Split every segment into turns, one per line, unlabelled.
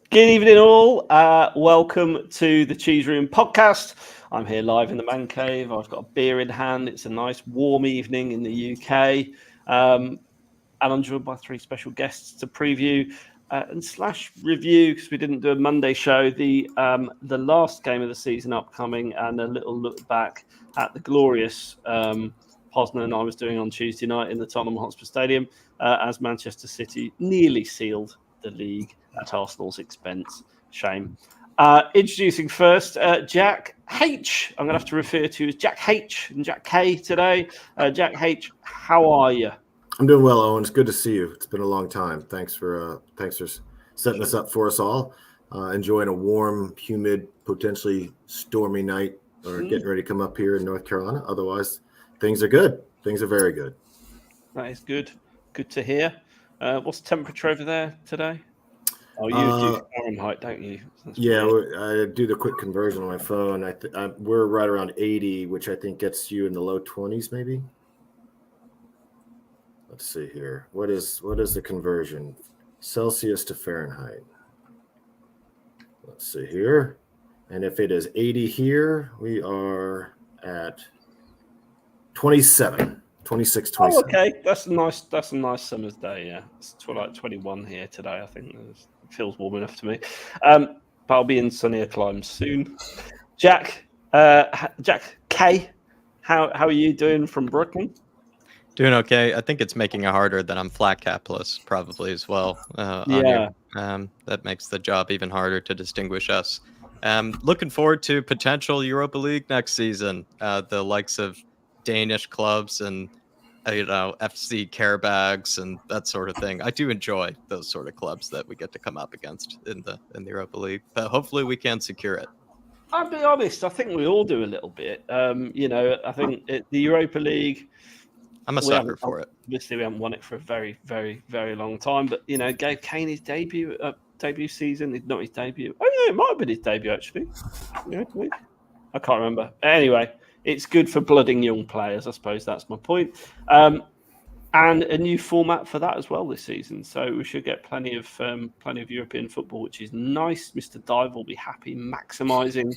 Good evening, all. Welcome to the Cheese Room podcast. I'm here live in the man cave. I've got a beer in hand. It's a nice warm evening in the UK. And I'm joined by three special guests to preview and slash review, because we didn't do a Monday show, the last game of the season upcoming, and a little look back at the glorious Posner and I was doing on Tuesday night in the Tottenham Hotspur Stadium as Manchester City nearly sealed the league at Arsenal's expense. Shame. Introducing first, Jack H. I'm going to have to refer to you as Jack H and Jack K today. Jack H, how are you?
I'm doing well, Owen. It's good to see you. It's been a long time. Thanks for setting this up for us all. Enjoying a warm, humid, potentially stormy night, or getting ready to come up here in North Carolina. Otherwise, things are good. Things are very good.
That is good. Good to hear. What's the temperature over there today? Oh, you do Fahrenheit, don't you?
Yeah, I do the quick conversion on my phone. We're right around 80, which I think gets you in the low 20s, maybe. Let's see here. What is the conversion? Celsius to Fahrenheit. Let's see here. And if it is 80 here, we are at 27. 26, 27.
Oh, okay. That's a nice summer's day, yeah. It's like 21 here today, I think. It feels warm enough to me. But I'll be in sunnier climes soon. Jack K, how are you doing from Brooklyn?
Doing okay. I think it's making it harder that I'm flat capless, probably as well.
Yeah.
That makes the job even harder to distinguish us. Looking forward to potential Europa League next season. The likes of Danish clubs and FC Carabags and that sort of thing. I do enjoy those sort of clubs that we get to come up against in the Europa League. But hopefully we can secure it.
I'll be honest. I think we all do a little bit. I think the Europa League.
I'm a sucker for it.
Obviously, we haven't won it for a very, very, very long time. But gave Kane his debut season. Not his debut. Oh yeah, it might have been his debut actually. I can't remember. Anyway, it's good for blooding young players. I suppose that's my point. And a new format for that as well this season. So we should get plenty of European football, which is nice. Mr. Dive will be happy, maximising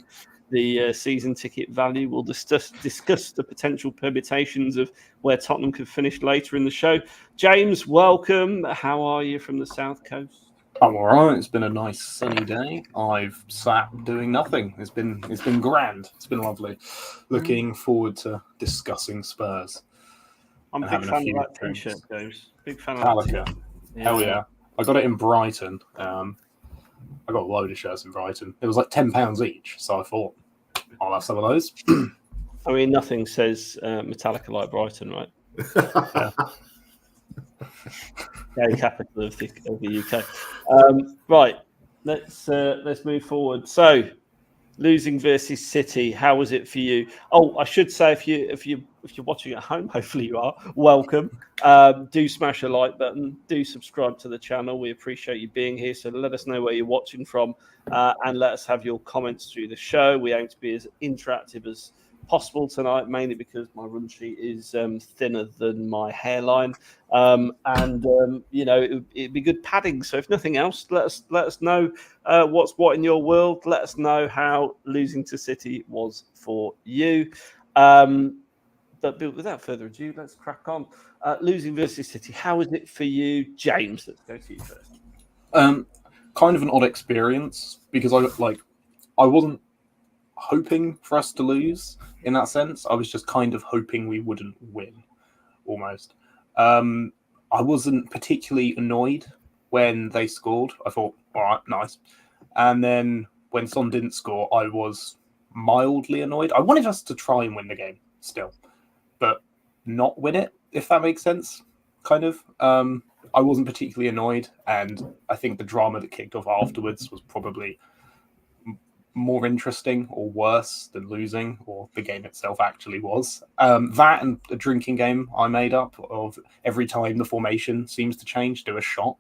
the season ticket value. We'll discuss the potential permutations of where Tottenham could finish later in the show. James, welcome. How are you from the South Coast?
I'm all right. It's been a nice sunny day. I've sat doing nothing. It's been grand. It's been lovely. Looking forward to discussing Spurs.
I'm a big fan of that t-shirt, James. Big fan of
Metallica. Hell yeah. I got it in Brighton. I got a load of shirts in Brighton. It was like £10 each, so I thought I'll have some of those.
I mean, nothing says Metallica like Brighton, right? Yeah, capital of the UK. Right, let's move forward. So, losing versus City, how was it for you? Oh, I should say, if you're watching at home, hopefully you are, welcome. Do smash a like button. Do subscribe to the channel. We appreciate you being here. So let us know where you're watching from, and let us have your comments through the show. We aim to be as interactive as possible tonight, mainly because my run sheet is thinner than my hairline, it'd be good padding. So if nothing else, let us know what's what in your world. Let us know how losing to City was for you. But without further ado, let's crack on. Losing versus City, how is it for you, James? Let's go to you first.
Kind of an odd experience because I wasn't hoping for us to lose in that sense. I was just kind of hoping we wouldn't win, almost. I wasn't particularly annoyed when they scored. I thought, all right, nice. And then when Son didn't score, I was mildly annoyed. I wanted us to try and win the game still, but not win it, if that makes sense, kind of. I wasn't particularly annoyed, and I think the drama that kicked off afterwards was probably more interesting or worse than losing, or the game itself actually was. That and the drinking game I made up of every time the formation seems to change, do a shot.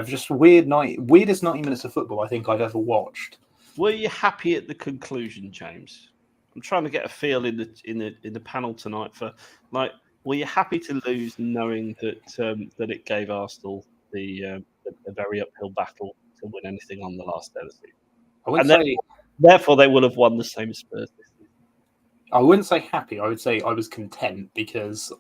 Just weirdest 90 minutes of football I think I've ever watched.
Were you happy at the conclusion, James? I'm trying to get a feel in the panel tonight for, like, were you happy to lose knowing that it gave Arsenal a very uphill battle to win anything on the last day of the season.
I wouldn't say
Therefore, they will have won the same as Spurs this season.
I wouldn't say happy. I would say I was content because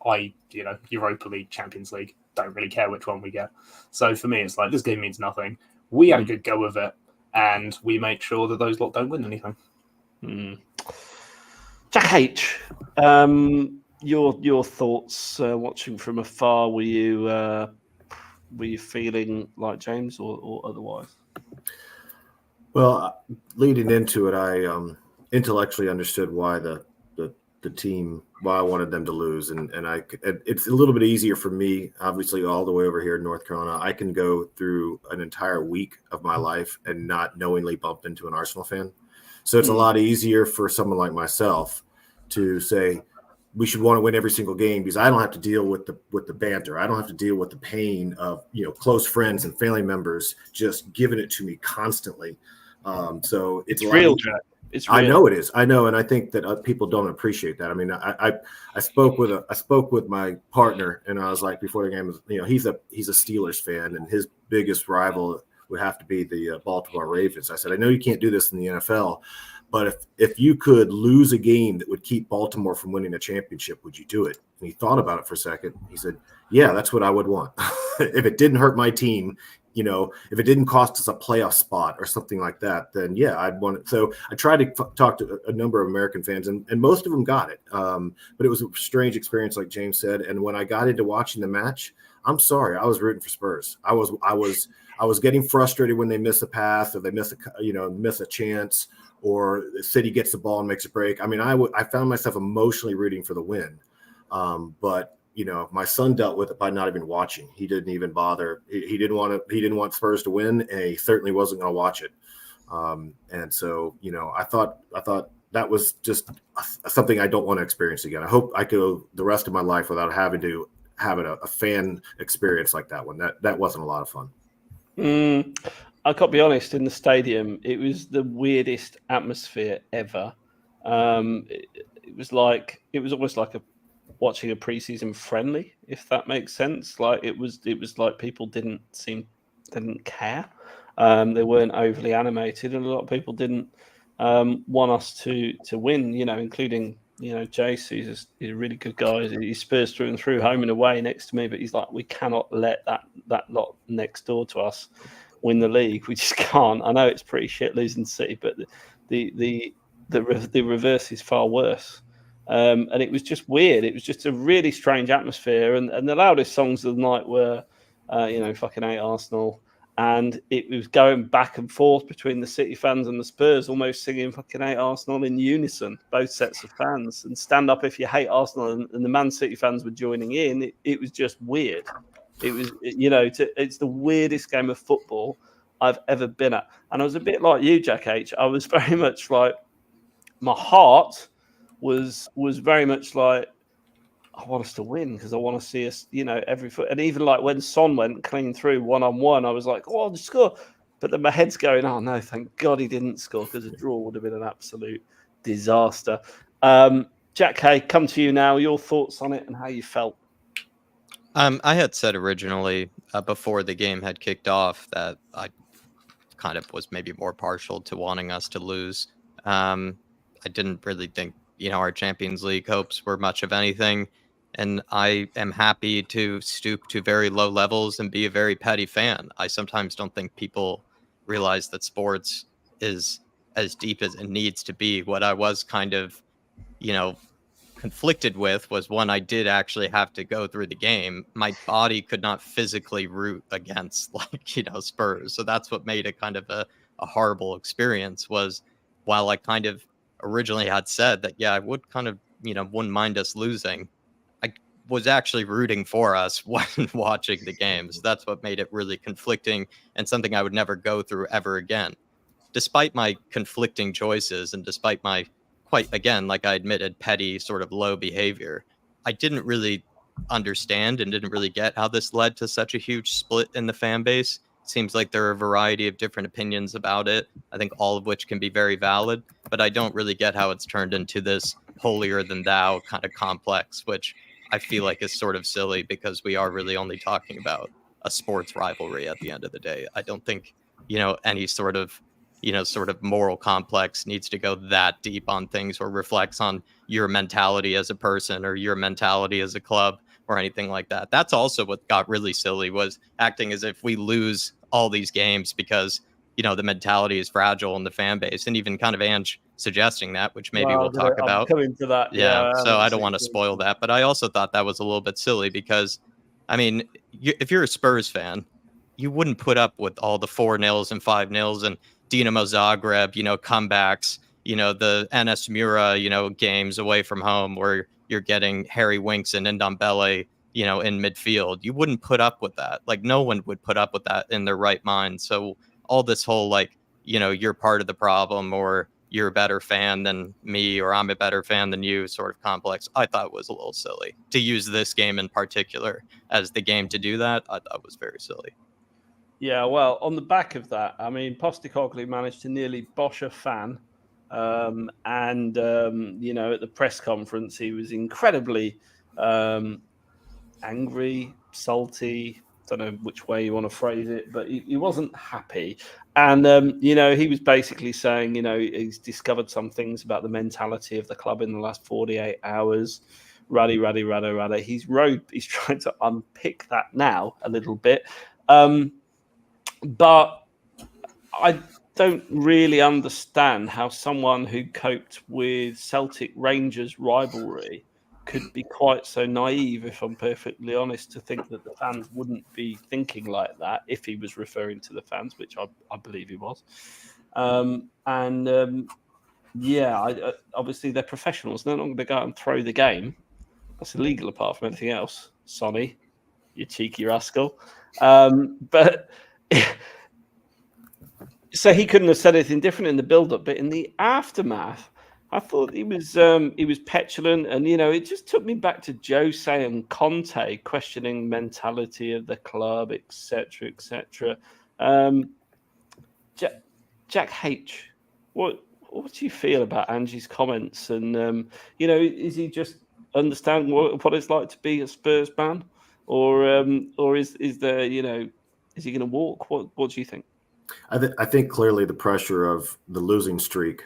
Europa League, Champions League, don't really care which one we get. So for me, it's like this game means nothing. We had a good go of it, and we make sure that those lot don't win anything.
Jack H, your thoughts watching from afar? Were you feeling like James or otherwise?
Well, leading into it, I intellectually understood why the team, why I wanted them to lose, and it's a little bit easier for me, obviously, all the way over here in North Carolina. I can go through an entire week of my life and not knowingly bump into an Arsenal fan. So it's a lot easier for someone like myself to say we should want to win every single game because I don't have to deal with the banter. I don't have to deal with the pain of close friends and family members just giving it to me constantly. So it's
real, Jack. It's real.
I know it is. I know, and I think that people don't appreciate that. I mean, I spoke with my partner, and I was like, before the game, he's a Steelers fan, and his biggest rival would have to be the Baltimore Ravens. I said, I know you can't do this in the NFL, but if you could lose a game that would keep Baltimore from winning a championship, would you do it? And he thought about it for a second. He said, yeah, that's what I would want. If it didn't hurt my team, if it didn't cost us a playoff spot or something like that, then yeah, I'd want it. So I tried to talk to a number of American fans, and most of them got it. But it was a strange experience, like James said. And when I got into watching the match, I'm sorry, I was rooting for Spurs. I was getting frustrated when they miss a pass or they miss a chance, or the City gets the ball and makes a break. I mean, I found myself emotionally rooting for the win. But my son dealt with it by not even watching. He didn't even bother. He didn't want Spurs to win, and he certainly wasn't going to watch it. And so, I thought that was just something I don't want to experience again. I hope I could go the rest of my life without having a fan experience like that one. That wasn't a lot of fun.
I can't be honest. In the stadium, it was the weirdest atmosphere ever. It was almost like watching a preseason friendly, if that makes sense. Like it was like people didn't care. They weren't overly animated, and a lot of people didn't want us to win. Including Jace, who's a really good guy. He's Spurs through and through, home and away next to me. But he's like, we cannot let that lot next door to us win the league. We just can't. I know it's pretty shit losing to City, but the reverse is far worse. And it was just weird. It was just a really strange atmosphere. And the loudest songs of the night were, fucking hate Arsenal. And it was going back and forth between the City fans and the Spurs, almost singing fucking hate Arsenal in unison, both sets of fans. And stand up if you hate Arsenal. And the Man City fans were joining in. It was just weird. It was, it's the weirdest game of football I've ever been at. And I was a bit like you, Jack H. I was very much like, my heart was very much like, I want us to win because I want to see us, every foot. And even like when Son went clean through 1-on-1, I was like, oh, I'll just score. But then my head's going, oh no, thank God he didn't score because a draw would have been an absolute disaster. Jack Hay, come to you now. Your thoughts on it and how you felt.
I had said originally before the game had kicked off that I kind of was maybe more partial to wanting us to lose. I didn't really think, our Champions League hopes were much of anything. And I am happy to stoop to very low levels and be a very petty fan. I sometimes don't think people realize that sports is as deep as it needs to be. What I was kind of, conflicted with was when I did actually have to go through the game, my body could not physically root against Spurs. So that's what made it kind of a horrible experience. Was while I kind of originally had said that, yeah, I would kind of, wouldn't mind us losing, I was actually rooting for us when watching the games. That's what made it really conflicting and something I would never go through ever again. Despite my conflicting choices and despite my quite, again, like I admitted, petty sort of low behavior, I didn't really understand and didn't really get how this led to such a huge split in the fan base. It seems like there are a variety of different opinions about it, I think all of which can be very valid, but I don't really get how it's turned into this holier than thou kind of complex, which I feel like is sort of silly because we are really only talking about a sports rivalry at the end of the day. I don't think, any sort of moral complex needs to go that deep on things or reflects on your mentality as a person or your mentality as a club or anything like that. That's also what got really silly, was acting as if we lose all these games because, the mentality is fragile in the fan base, and even kind of Ange suggesting that, which maybe we'll talk
I'm
about.
coming to that.
Yeah, so I don't
haven't
want to
seen
spoil that, but I also thought that was a little bit silly because, I mean, if you're a Spurs fan, you wouldn't put up with all the 4-0s and 5-0s and Dinamo Zagreb, comebacks, the NS Mura, games away from home where you're getting Harry Winks and Ndombele, in midfield. You wouldn't put up with that. Like, no one would put up with that in their right mind. So all this whole, like, you're part of the problem, or you're a better fan than me, or I'm a better fan than you sort of complex, I thought was a little silly. To use this game in particular as the game to do that, I thought was very silly.
Yeah, well, on the back of that, I mean, Postecoglou managed to nearly bosh a fan. At the press conference, he was incredibly angry, salty. Don't know which way you want to phrase it, but he wasn't happy. And, he was basically saying, he's discovered some things about the mentality of the club in the last 48 hours. Ruddy. He's trying to unpick that now a little bit. But I don't really understand how someone who coped with Celtic Rangers rivalry could be quite so naive, if I'm perfectly honest, to think that the fans wouldn't be thinking like that if he was referring to the fans, which I believe he was. Obviously they're professionals. They're not going to go out and throw the game. That's illegal apart from anything else. Sonny, you cheeky rascal. But so he couldn't have said anything different in the build-up, but in the aftermath, I thought he was petulant, and it just took me back to Jose and Conte questioning mentality of the club, etc., etc. Jack H, what do you feel about Angie's comments? And is he just understand what it's like to be a Spurs fan, or is there is he going to walk? What do you think?
I think clearly the pressure of the losing streak,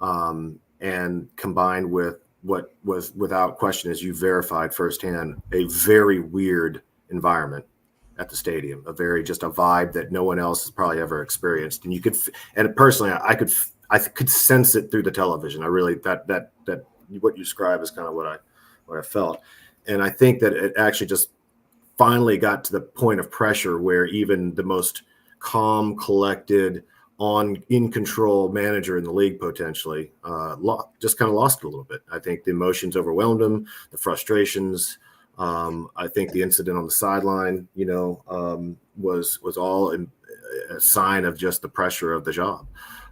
and combined with what was without question, as you verified firsthand, a very weird environment at the stadium, just a vibe that no one else has probably ever experienced. And and personally, I could sense it through the television. I really, that what you describe is kind of what I felt. And I think that it actually just finally got to the point of pressure where even the most calm, collected, in control manager in the league potentially just kind of lost it a little bit. I think the emotions overwhelmed him, the frustrations. I think the incident on the sideline, was all a sign of just the pressure of the job.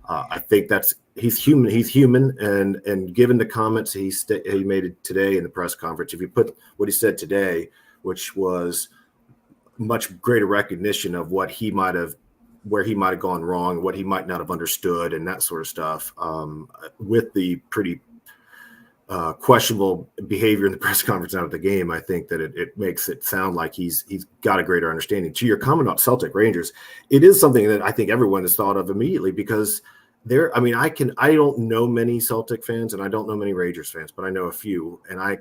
I think he's human, and given the comments he made today in the press conference, if you put what he said today, which was much greater recognition of where he might have gone wrong, what he might not have understood, and that sort of stuff, with the pretty questionable behavior in the press conference out of the game, I think that it makes it sound like he's got a greater understanding. To your comment about Celtic Rangers, it is something that I think everyone has thought of immediately, because I don't know many Celtic fans and I don't know many Rangers fans, but I know a few, and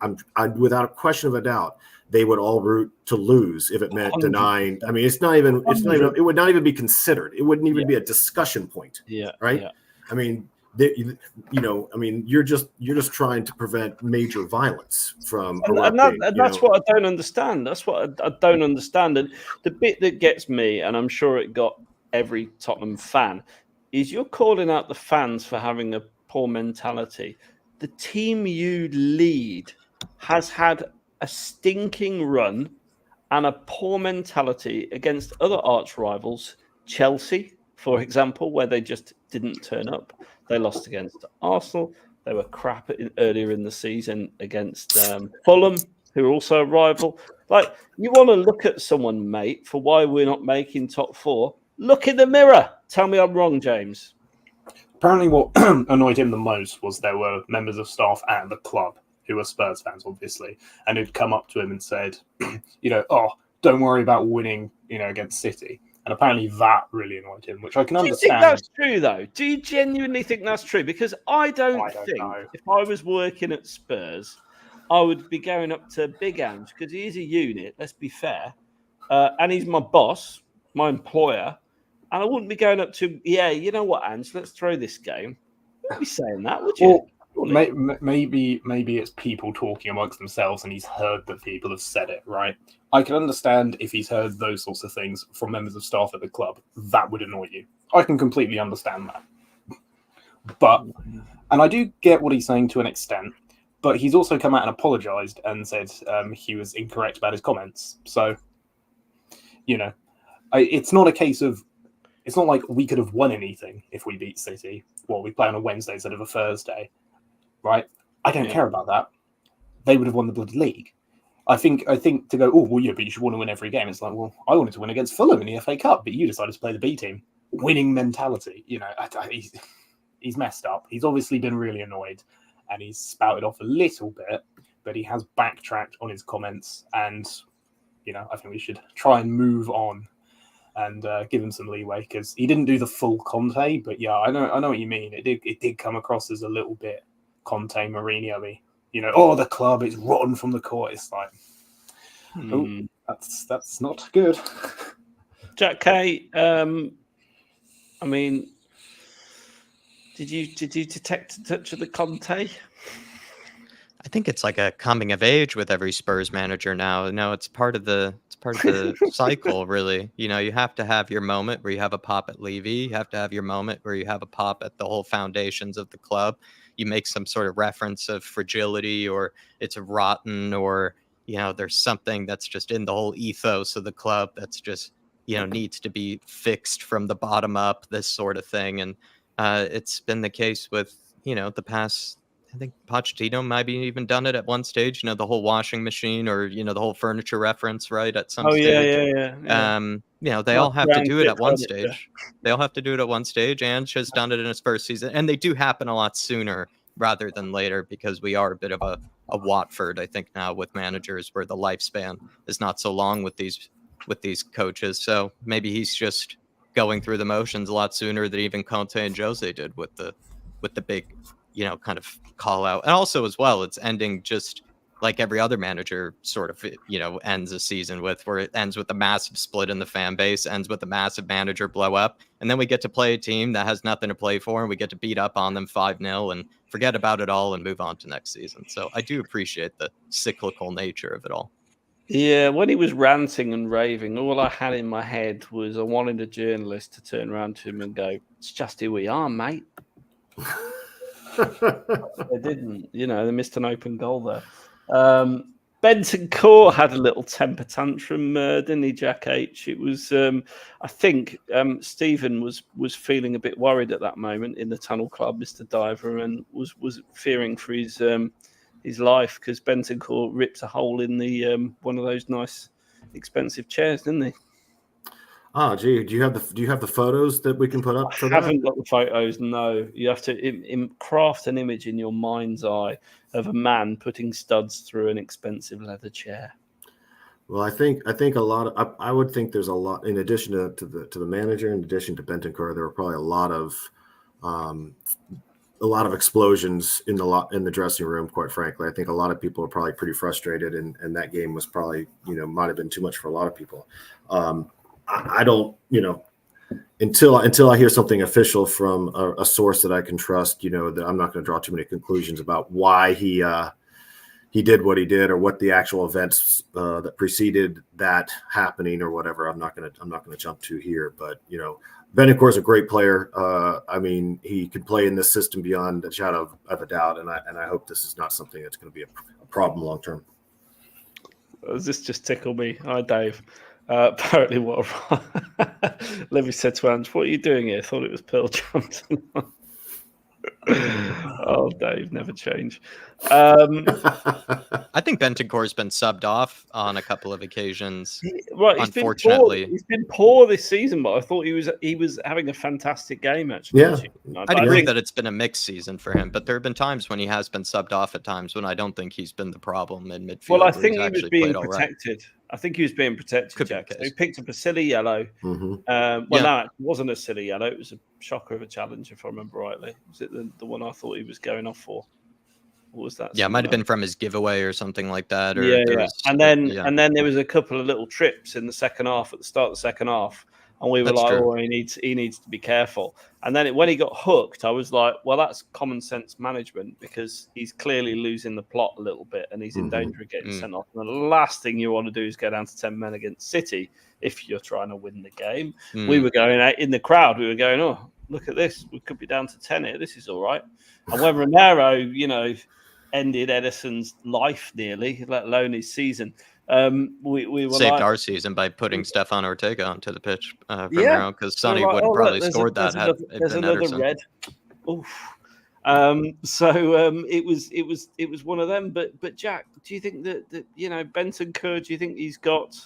I'm without a question of a doubt, they would all root to lose if it meant 100%. Denying. I mean, it would not even be considered. It wouldn't even be a discussion point.
Yeah.
Right. Yeah. I mean, you're just trying to prevent major violence from erupting.
And that's what I don't understand. That's what I don't understand. And the bit that gets me, and I'm sure it got every Tottenham fan, is you're calling out the fans for having a poor mentality. The team you lead has had a stinking run and a poor mentality against other arch rivals. Chelsea, for example, where they just didn't turn up. They lost against Arsenal. They were crap earlier in the season against Fulham, who are also a rival. Like, you want to look at someone, mate, for why we're not making top four. Look in the mirror. Tell me I'm wrong, James.
Apparently what annoyed him the most was there were members of staff at the club who were Spurs fans, obviously, and who'd come up to him and said, don't worry about winning, against City. And apparently that really annoyed him, which I can
Do you
understand.
think that's true, though? Do you genuinely think that's true? Because I don't think
know.
if I was working at Spurs, I would be going up to Big Ange because he is a unit, let's be fair. And he's my boss, my employer. And I wouldn't be going up to, you know what, Ange, let's throw this game. You wouldn't be saying that, would you?
Maybe it's people talking amongst themselves and he's heard that people have said it, right? I can understand if he's heard those sorts of things from members of staff at the club. That would annoy you. I can completely understand that. And I do get what he's saying to an extent, but he's also come out and apologised and said he was incorrect about his comments. So, it's not a case of, it's not like we could have won anything if we beat City. Well, we play on a Wednesday instead of a Thursday. Right? I don't care about that. They would have won the bloody league. I think to go, but you should want to win every game. It's like, well, I wanted to win against Fulham in the FA Cup, but you decided to play the B team. Winning mentality. He's messed up. He's obviously been really annoyed and he's spouted off a little bit, but he has backtracked on his comments. And, I think we should try and move on and give him some leeway because he didn't do the full Conte, but I know what you mean. It did come across as a little bit Conte Mourinho-y, the club is rotten from the core. It's like, that's not good.
Jack K, did you detect a touch of the Conte?
I think it's like a coming of age with every Spurs manager now. No, it's part of the cycle, really. You have to have your moment where you have a pop at Levy. You have to have your moment where you have a pop at the whole foundations of the club. You make some sort of reference of fragility or it's rotten or, there's something that's just in the whole ethos of the club that's just, needs to be fixed from the bottom up, this sort of thing. And it's been the case with, the past, I think Pochettino might be even done it at one stage, the whole washing machine or, the whole furniture reference, right? At some stage.
Yeah.
They all have to do it at one stage. They all have to do it at one stage. Ange has done it in his first season. And they do happen a lot sooner rather than later because we are a bit of a Watford, I think, now with managers where the lifespan is not so long with these coaches. So maybe he's just going through the motions a lot sooner than even Conte and Jose did with the big, kind of call out. And also as well, it's ending just like every other manager sort of, ends a season with, where it ends with a massive split in the fan base, ends with a massive manager blow up. And then we get to play a team that has nothing to play for and we get to beat up on them 5-0 and forget about it all and move on to next season. So I do appreciate the cyclical nature of it all.
Yeah, when he was ranting and raving, all I had in my head was I wanted a journalist to turn around to him and go, "It's just who we are, mate." They didn't, they missed an open goal there. Bentancur had a little temper tantrum, didn't he, Jack H? It was, I think, Stephen was feeling a bit worried at that moment in the Tunnel Club, Mr. Diver, and was fearing for his life because Bentancur ripped a hole in the one of those nice, expensive chairs, didn't he?
Oh, gee, do you have the photos that we can put up?
I haven't got the photos. No, you have to craft an image in your mind's eye of a man putting studs through an expensive leather chair.
Well, I think a lot of I would think there's a lot in addition to the manager, in addition to Bentancur, there were probably a lot of explosions in the dressing room. Quite frankly, I think a lot of people are probably pretty frustrated, and that game was probably might have been too much for a lot of people. I don't, until I hear something official from a source that I can trust, that I'm not going to draw too many conclusions about why he did what he did or what the actual events that preceded that happening or whatever. I'm not going to jump to here, but Bentancur is a great player. He can play in this system beyond a shadow of a doubt, and I hope this is not something that's going to be a problem long term.
This just tickled me. Hi, Dave. Apparently, what Levy said to Ange, "What are you doing here?" Thought it was Pearl Jam tonight. Oh, Dave, never change.
I think Bentancur's been subbed off on a couple of occasions.
Right,
unfortunately,
he's been poor this season, but I thought he was having a fantastic game. Actually,
yeah,
I'd agree that it's been a mixed season for him, but there have been times when he has been subbed off at times when I don't think he's been the problem in midfield.
Well, I think he was being protected. Right. I think he was being protected,
Could be
Jack.
the
So
case.
he picked up a silly yellow.
Mm-hmm.
No, it wasn't a silly yellow. It was a shocker of a challenge, if I remember rightly. Was it the one I thought he was going off for? What was that?
Yeah, it might have been from his giveaway or something like that. Or
Yeah,
there
yeah.
was,
And then there was a couple of little trips in the second half, at the start of the second half, and we were
That's
like,
true.
"Oh, he needs to be careful." And then when he got hooked, I was like, "Well, that's common sense management because he's clearly losing the plot a little bit, and he's in danger of getting sent off." And the last thing you want to do is go down to 10 men against City if you're trying to win the game. We were going out in the crowd. We were going, "Oh, look at this! We could be down to 10 here. This is all right." And when Romero, ended Edison's life nearly, let alone his season. We were
saved
like,
our season by putting Stefan Ortega onto the pitch from
Yeah.
Romero, because Sonny
like,
would have
oh,
probably
look,
scored that had
there's
it been
another
Ederson.
red. Oof. It was one of them. But Jack, do you think that Bentancur? Do you think he's got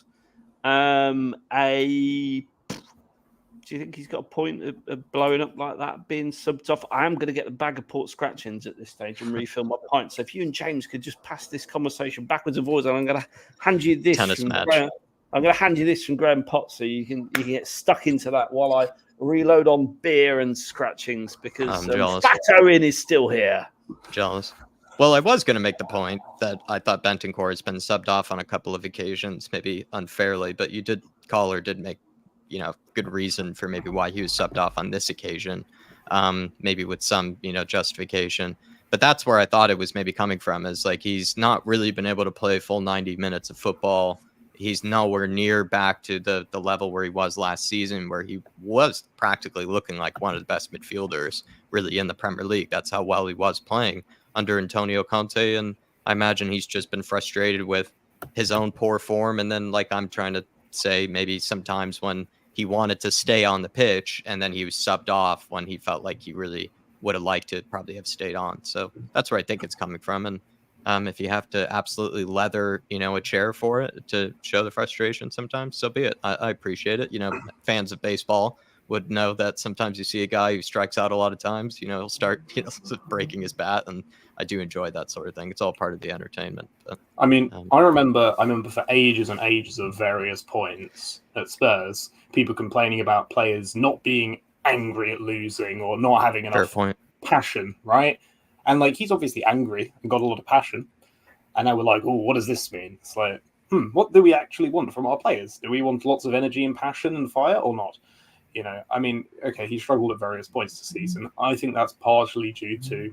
Do you think he's got a point of blowing up like that, being subbed off? I am going to get the bag of port scratchings at this stage and refill my pint. So if you and James could just pass this conversation backwards and forwards, and I'm going to hand you this
Tennis
from
match.
Graham. I'm going to hand you this from Graham Potts so you can get stuck into that while I reload on beer and scratchings because Fat Owen is still here.
Jealous. Well, I was going to make the point that I thought Bentancur has been subbed off on a couple of occasions, maybe unfairly, but you did make good reason for maybe why he was subbed off on this occasion, maybe with some justification. But that's where I thought it was maybe coming from, is like he's not really been able to play full 90 minutes of football. He's nowhere near back to the level where he was last season, where he was practically looking like one of the best midfielders really in the Premier League. That's how well he was playing under Antonio Conte. And I imagine he's just been frustrated with his own poor form. And then, like I'm trying to say, maybe sometimes when he wanted to stay on the pitch and then he was subbed off when he felt like he really would have liked to probably have stayed on. So that's where I think it's coming from. And if you have to absolutely leather, a chair for it to show the frustration sometimes, so be it. I appreciate it. Fans of baseball would know that sometimes you see a guy who strikes out a lot of times, he'll start, breaking his bat. And I do enjoy that sort of thing. It's all part of the entertainment. But,
I mean, I remember for ages and ages of various points at Spurs, people complaining about players not being angry at losing or not having enough passion, right? And he's obviously angry and got a lot of passion. And now we're like, oh, what does this mean? It's like, what do we actually want from our players? Do we want lots of energy and passion and fire or not? I mean, okay, he struggled at various points this season. I think that's partially due to,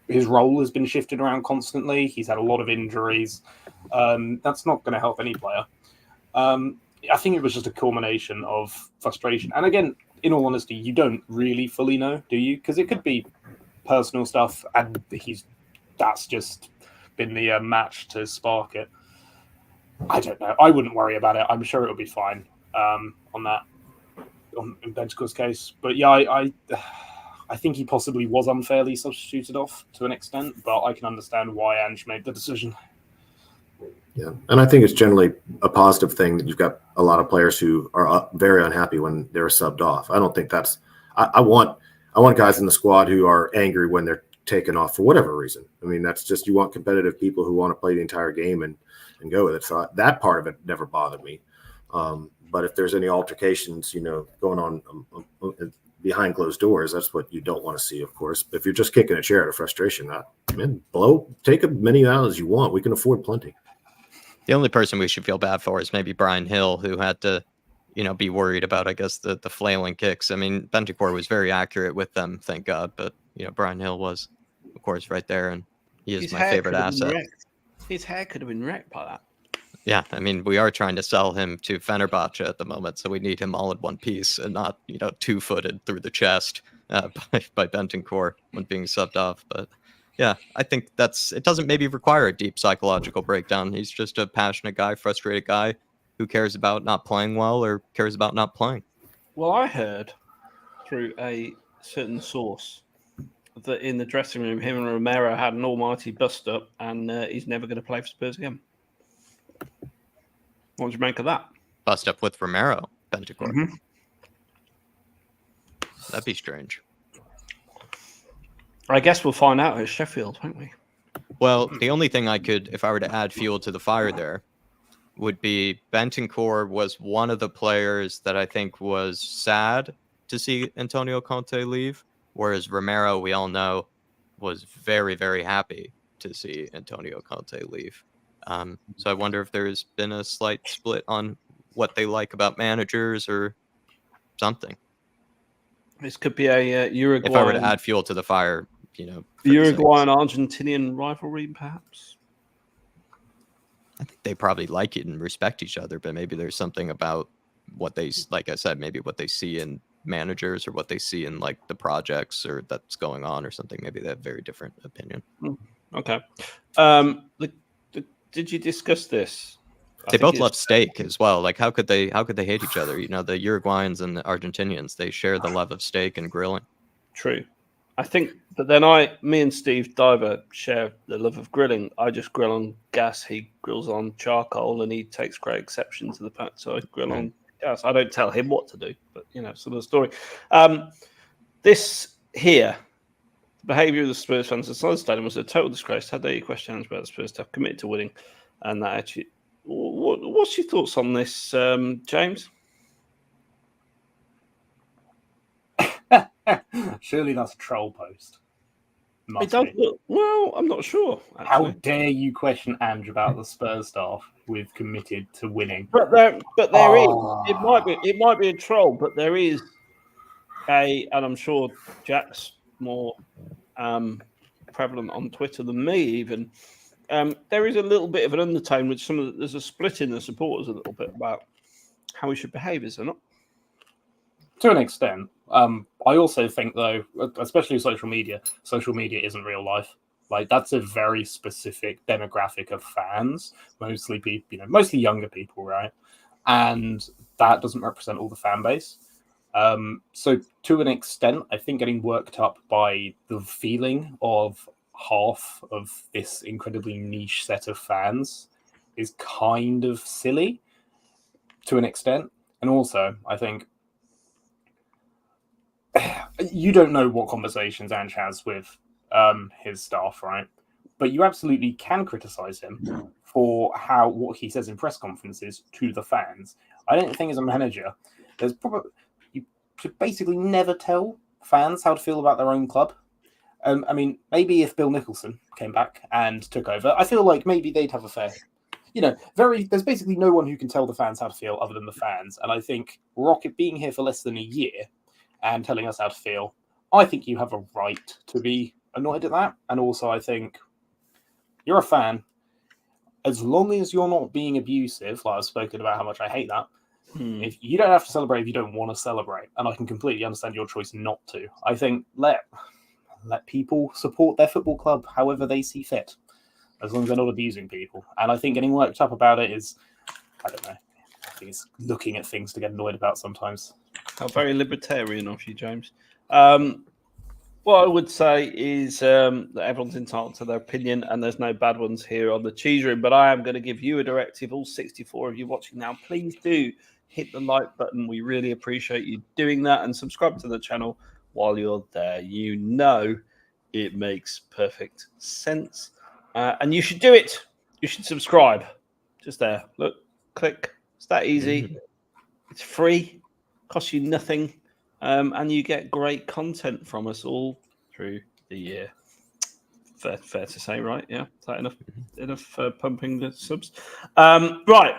his role has been shifted around constantly. He's had a lot of injuries. That's not going to help any player. I think it was just a culmination of frustration. And again, in all honesty, you don't really fully know, do you? Because it could be personal stuff, and that's just been the match to spark it. I don't know. I wouldn't worry about it. I'm sure it'll be fine on in Bentancur's case. But yeah, I think he possibly was unfairly substituted off to an extent, but I can understand why Ange made the decision.
Yeah, and I think it's generally a positive thing that you've got a lot of players who are very unhappy when they're subbed off. I don't think that's. I want guys in the squad who are angry when they're taken off for whatever reason. I mean, that's just, you want competitive people who want to play the entire game and go with it. So that part of it never bothered me. But if there's any altercations, going on behind closed doors, that's what you don't want to see, of course. But if you're just kicking a chair out of frustration, take as many out as you want. We can afford plenty.
The only person we should feel bad for is maybe Brian Hill, who had to, be worried about, I guess, the flailing kicks. I mean, Bentancur was very accurate with them, thank God. But, Brian Hill was, of course, right there. And he is my favorite asset.
His hair could have been wrecked by that.
Yeah, I mean, we are trying to sell him to Fenerbahce at the moment, so we need him all in one piece and not, two-footed through the chest by Bentancur when being subbed off. But yeah, I think it doesn't maybe require a deep psychological breakdown. He's just a passionate guy, frustrated guy who cares about not playing well or cares about not playing.
Well, I heard through a certain source that in the dressing room, him and Romero had an almighty bust-up, and he's never going to play for Spurs again. What would you make of that?
Bust up with Romero, Bentancur.
Mm-hmm.
That'd be strange.
I guess we'll find out at Sheffield, won't we?
Well, the only thing if I were to add fuel to the fire there, would be Bentancur was one of the players that I think was sad to see Antonio Conte leave, whereas Romero, we all know, was very, very happy to see Antonio Conte leave. So I wonder if there's been a slight split on what they like about managers or something.
This could be a Uruguayan.
If I were to add fuel to the fire, for
Uruguayan Argentinian rivalry, perhaps.
I think they probably like it and respect each other, but maybe there's something about what they, like I said, maybe what they see in managers or what they see in like the projects or that's going on or something. Maybe they have very different opinion.
Okay. Did you discuss this?
They both love steak as well. Like how could they hate each other? The Uruguayans and the Argentinians, they share the love of steak and grilling.
True. I think, but then me and Steve Diver share the love of grilling. I just grill on gas. He grills on charcoal, and he takes great exception to the fact. So I grill on gas. I don't tell him what to do, but sort of story. This here, the behaviour of the Spurs fans inside the stadium was a total disgrace. Had they questions about the Spurs staff committed to winning, and that actually, what's your thoughts on this, James?
Surely that's a troll post.
It does look, well, I'm not sure. Actually.
How dare you question Ange about the Spurs staff with committed to winning?
But there is. It might be a troll, but there is and I'm sure Jack's more prevalent on Twitter than me. Even there is a little bit of an undertone with there's a split in the supporters a little bit about how we should behave, is there not?
To an extent. I also think, though, especially social media isn't real life. Like, that's a very specific demographic of fans, mostly people, mostly younger people, right? And that doesn't represent all the fan base. So to an extent, I think getting worked up by the feeling of half of this incredibly niche set of fans is kind of silly to an extent. And also, I think you don't know what conversations Ange has with his staff, right? But you absolutely can criticize him for what he says in press conferences to the fans. I don't think as a manager, you should basically never tell fans how to feel about their own club. I mean, maybe if Bill Nicholson came back and took over, I feel like maybe they'd have a fair, there's basically no one who can tell the fans how to feel other than the fans. And I think Rocket being here for less than a year and telling us how to feel, I think you have a right to be annoyed at that. And also, I think you're a fan. As long as you're not being abusive, like I've spoken about how much I hate that, if you don't have to celebrate if you don't want to celebrate, and I can completely understand your choice not to. I think let people support their football club however they see fit, as long as they're not abusing people. And I think getting worked up about it is, I don't know, I think it's looking at things to get annoyed about sometimes.
How very libertarian of you, James. What I would say is that everyone's entitled to their opinion, and there's no bad ones here on the Cheese Room. But I am going to give you a directive. All 64 of you watching now, please do hit the like button. We really appreciate you doing that, and subscribe to the channel while you're there. It makes perfect sense, and you should do it. You should subscribe. Just there. Look, click. It's that easy. It's free. Costs you nothing, and you get great content from us all through the year. Fair to say, right? Yeah, is that enough pumping the subs? Right,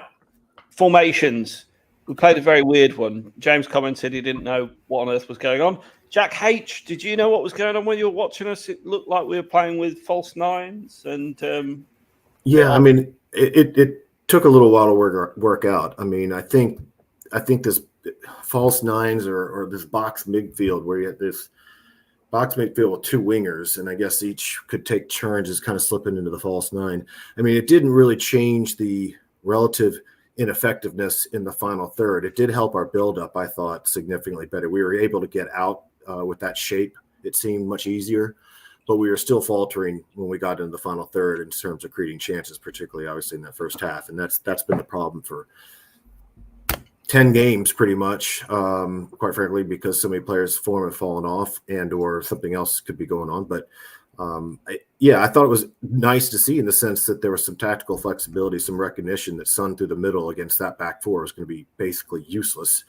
formations. We played a very weird one. James commented he didn't know what on earth was going on. Jack H, did you know what was going on when you were watching us? It looked like we were playing with false nines, and
yeah, I mean, it took a little while to work out. I mean, I think this false nines or this box midfield where you have this box midfield with two wingers, and I guess each could take turns as kind of slipping into the false nine. I mean, it didn't really change the relative ineffectiveness in the final third. It did help our build-up, I thought, significantly better. We were able to get out with that shape. It seemed much easier, but we were still faltering when we got into the final third in terms of creating chances, particularly obviously in that first half. And that's been the problem for 10 games pretty much, quite frankly, because so many players' form have fallen off and or something else could be going on. But I thought it was nice to see in the sense that there was some tactical flexibility, some recognition that Son through the middle against that back four was going to be basically useless.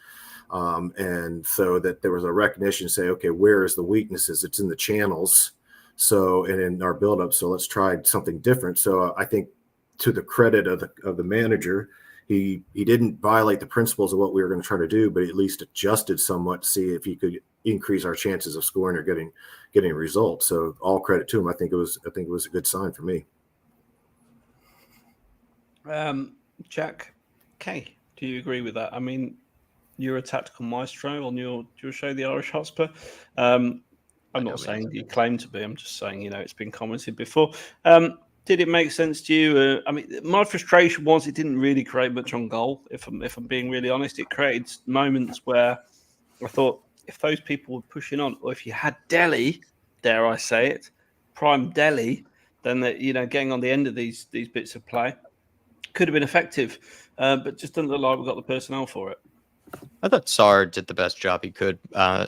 And so that there was a recognition, say, okay, where is the weaknesses? It's in the channels. So, and in our buildup. So let's try something different. So I think to the credit of the manager, he didn't violate the principles of what we were going to try to do, but at least adjusted somewhat to see if he could increase our chances of scoring or getting a result. So all credit to him. I think it was a good sign for me.
Jack, Kay, do you agree with that? I mean, you're a tactical maestro on your show, The Irish Hotspur. I'm not saying you claim to be. I'm just saying, it's been commented before. Did it make sense to you? I mean, my frustration was it didn't really create much on goal. If I'm being really honest, it created moments where I thought if those people were pushing on, or if you had Delhi, dare I say it, prime Delhi, then getting on the end of these bits of play could have been effective, but just doesn't look like we've got the personnel for it.
I thought Sarr did the best job he could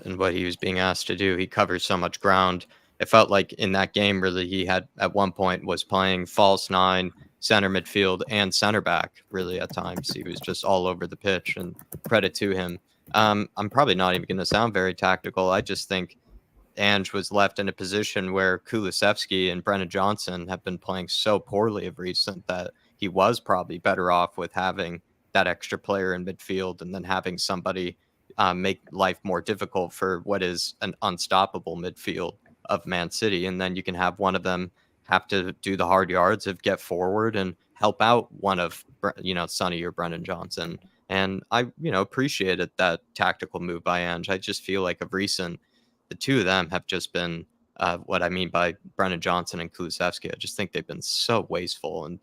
in what he was being asked to do. He covers so much ground. It felt like in that game, really, he had at one point was playing false nine, center midfield, and center back. Really, at times he was just all over the pitch. And credit to him. I'm probably not even going to sound very tactical. I just think Ange was left in a position where Kulusevski and Brennan Johnson have been playing so poorly of recent that he was probably better off with having that extra player in midfield and then having somebody make life more difficult for what is an unstoppable midfield of Man City. And then you can have one of them have to do the hard yards of get forward and help out one of, Sonny or Brennan Johnson. And I, appreciated that tactical move by Ange. I just feel like of recent, the two of them have just been what I mean by Brennan Johnson and Kulusevski. I just think they've been so wasteful and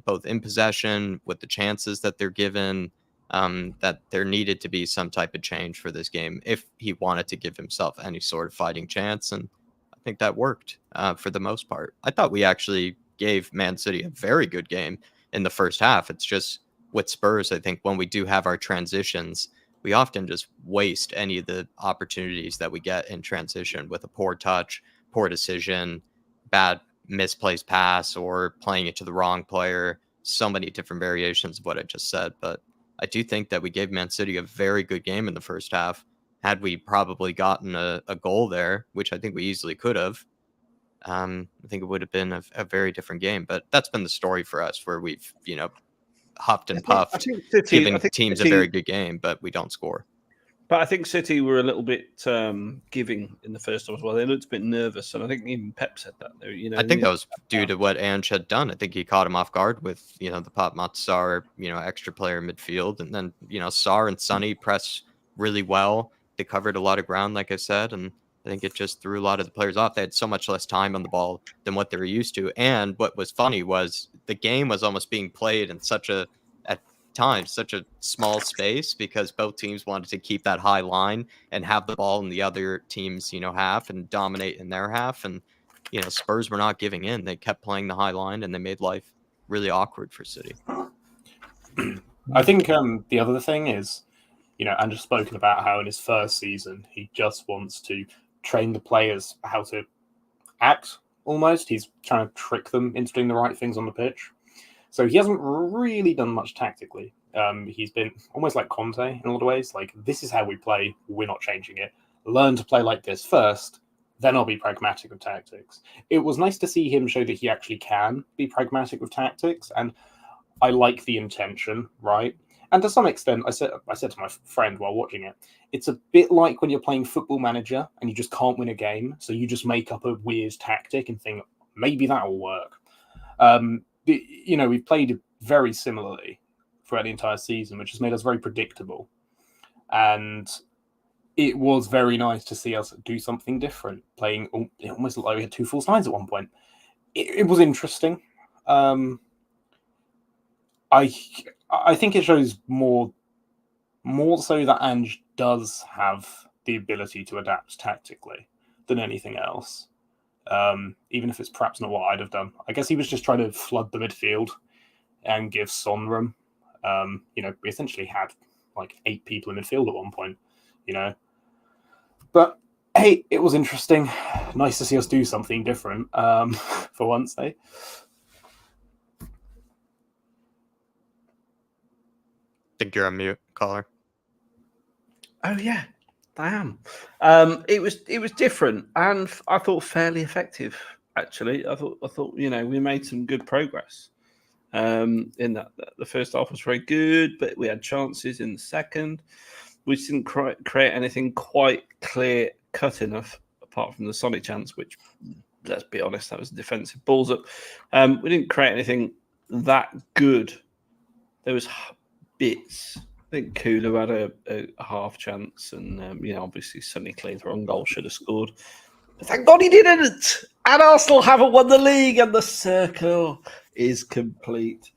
both in possession with the chances that they're given, that there needed to be some type of change for this game if he wanted to give himself any sort of fighting chance. And I think that worked for the most part. I thought we actually gave Man City a very good game in the first half. It's just with Spurs, I think when we do have our transitions, we often just waste any of the opportunities that we get in transition with a poor touch, poor decision, bad misplaced pass, or playing it to the wrong player. So many different variations of what I just said. But I do think that we gave Man City a very good game in the first half. Had we probably gotten a goal there, which I think we easily could have, I think it would have been a very different game. But that's been the story for us where we've, huffed and puffed, giving teams a very good game, but we don't score.
But I think City were a little bit giving in the first half as well. They looked a bit nervous, and I think even Pep said that.
I think that was due to what Ange had done. I think he caught him off guard with the Patmat Sarr, extra player midfield, and then Sarr and Sonny press really well. They covered a lot of ground, like I said, and I think it just threw a lot of the players off. They had so much less time on the ball than what they were used to. And what was funny was the game was almost being played in such a small space because both teams wanted to keep that high line and have the ball in the other team's, half and dominate in their half. And, Spurs were not giving in. They kept playing the high line and they made life really awkward for City.
I think the other thing is, Andrew's spoken about how in his first season, he just wants to train the players how to act almost. He's trying to trick them into doing the right things on the pitch. So he hasn't really done much tactically. He's been almost like Conte in a lot of ways. Like, this is how we play. We're not changing it. Learn to play like this first, then I'll be pragmatic with tactics. It was nice to see him show that he actually can be pragmatic with tactics. And I like the intention, right? And to some extent, I said to my friend while watching it, it's a bit like when you're playing Football Manager and you just can't win a game. So you just make up a weird tactic and think, maybe that'll work. We've played very similarly throughout the entire season, which has made us very predictable. And it was very nice to see us do something different, playing almost like we had two false nines at one point. It was interesting. I think it shows more so that Ange does have the ability to adapt tactically than anything else. Even if it's perhaps not what I'd have done. I guess he was just trying to flood the midfield and give Son room. We essentially had like 8 people in midfield at one point, But Hey, it was interesting. Nice to see us do something different for once, eh?
Think you're on mute, caller.
Oh yeah, I am. It was different, and I thought fairly effective. Actually, I thought we made some good progress. In that, the first half was very good, but we had chances in the second. We didn't create anything quite clear cut enough, apart from the Sonny chance, which, let's be honest, that was defensive balls up. We didn't create anything that good. There was bits. I think Kulu had a half chance, and obviously Sonny cleaned the wrong goal, should have scored. But thank God he didn't. And Arsenal haven't won the league, and the circle is complete.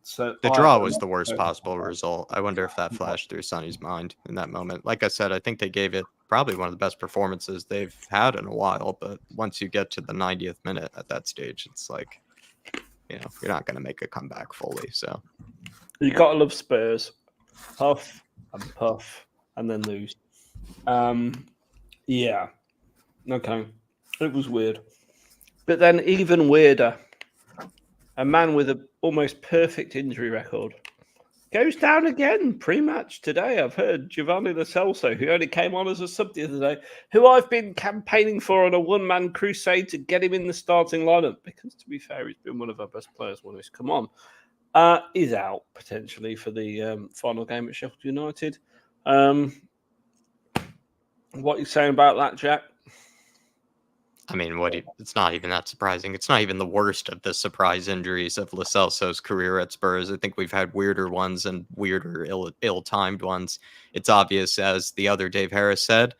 So
The draw was the worst possible result. I wonder if that flashed through Sonny's mind in that moment. Like I said, I think they gave it probably one of the best performances they've had in a while. But once you get to the 90th minute at that stage, it's like, you're not going to make a comeback fully. So
you got to love Spurs. Puff and puff and then lose. Yeah. Okay. It was weird. But then even weirder, a man with an almost perfect injury record goes down again pre-match today. I've heard Giovanni Lo Celso, who only came on as a sub the other day, who I've been campaigning for on a one-man crusade to get him in the starting lineup, because to be fair, he's been one of our best players when he's come on. Is out potentially for the final game at Sheffield United. What are you saying about that, Jack?
I mean, it's not even that surprising. It's not even the worst of the surprise injuries of Lo Celso's career at Spurs. I think we've had weirder ones and weirder, ill-timed ones. It's obvious, as the other Dave Harris said,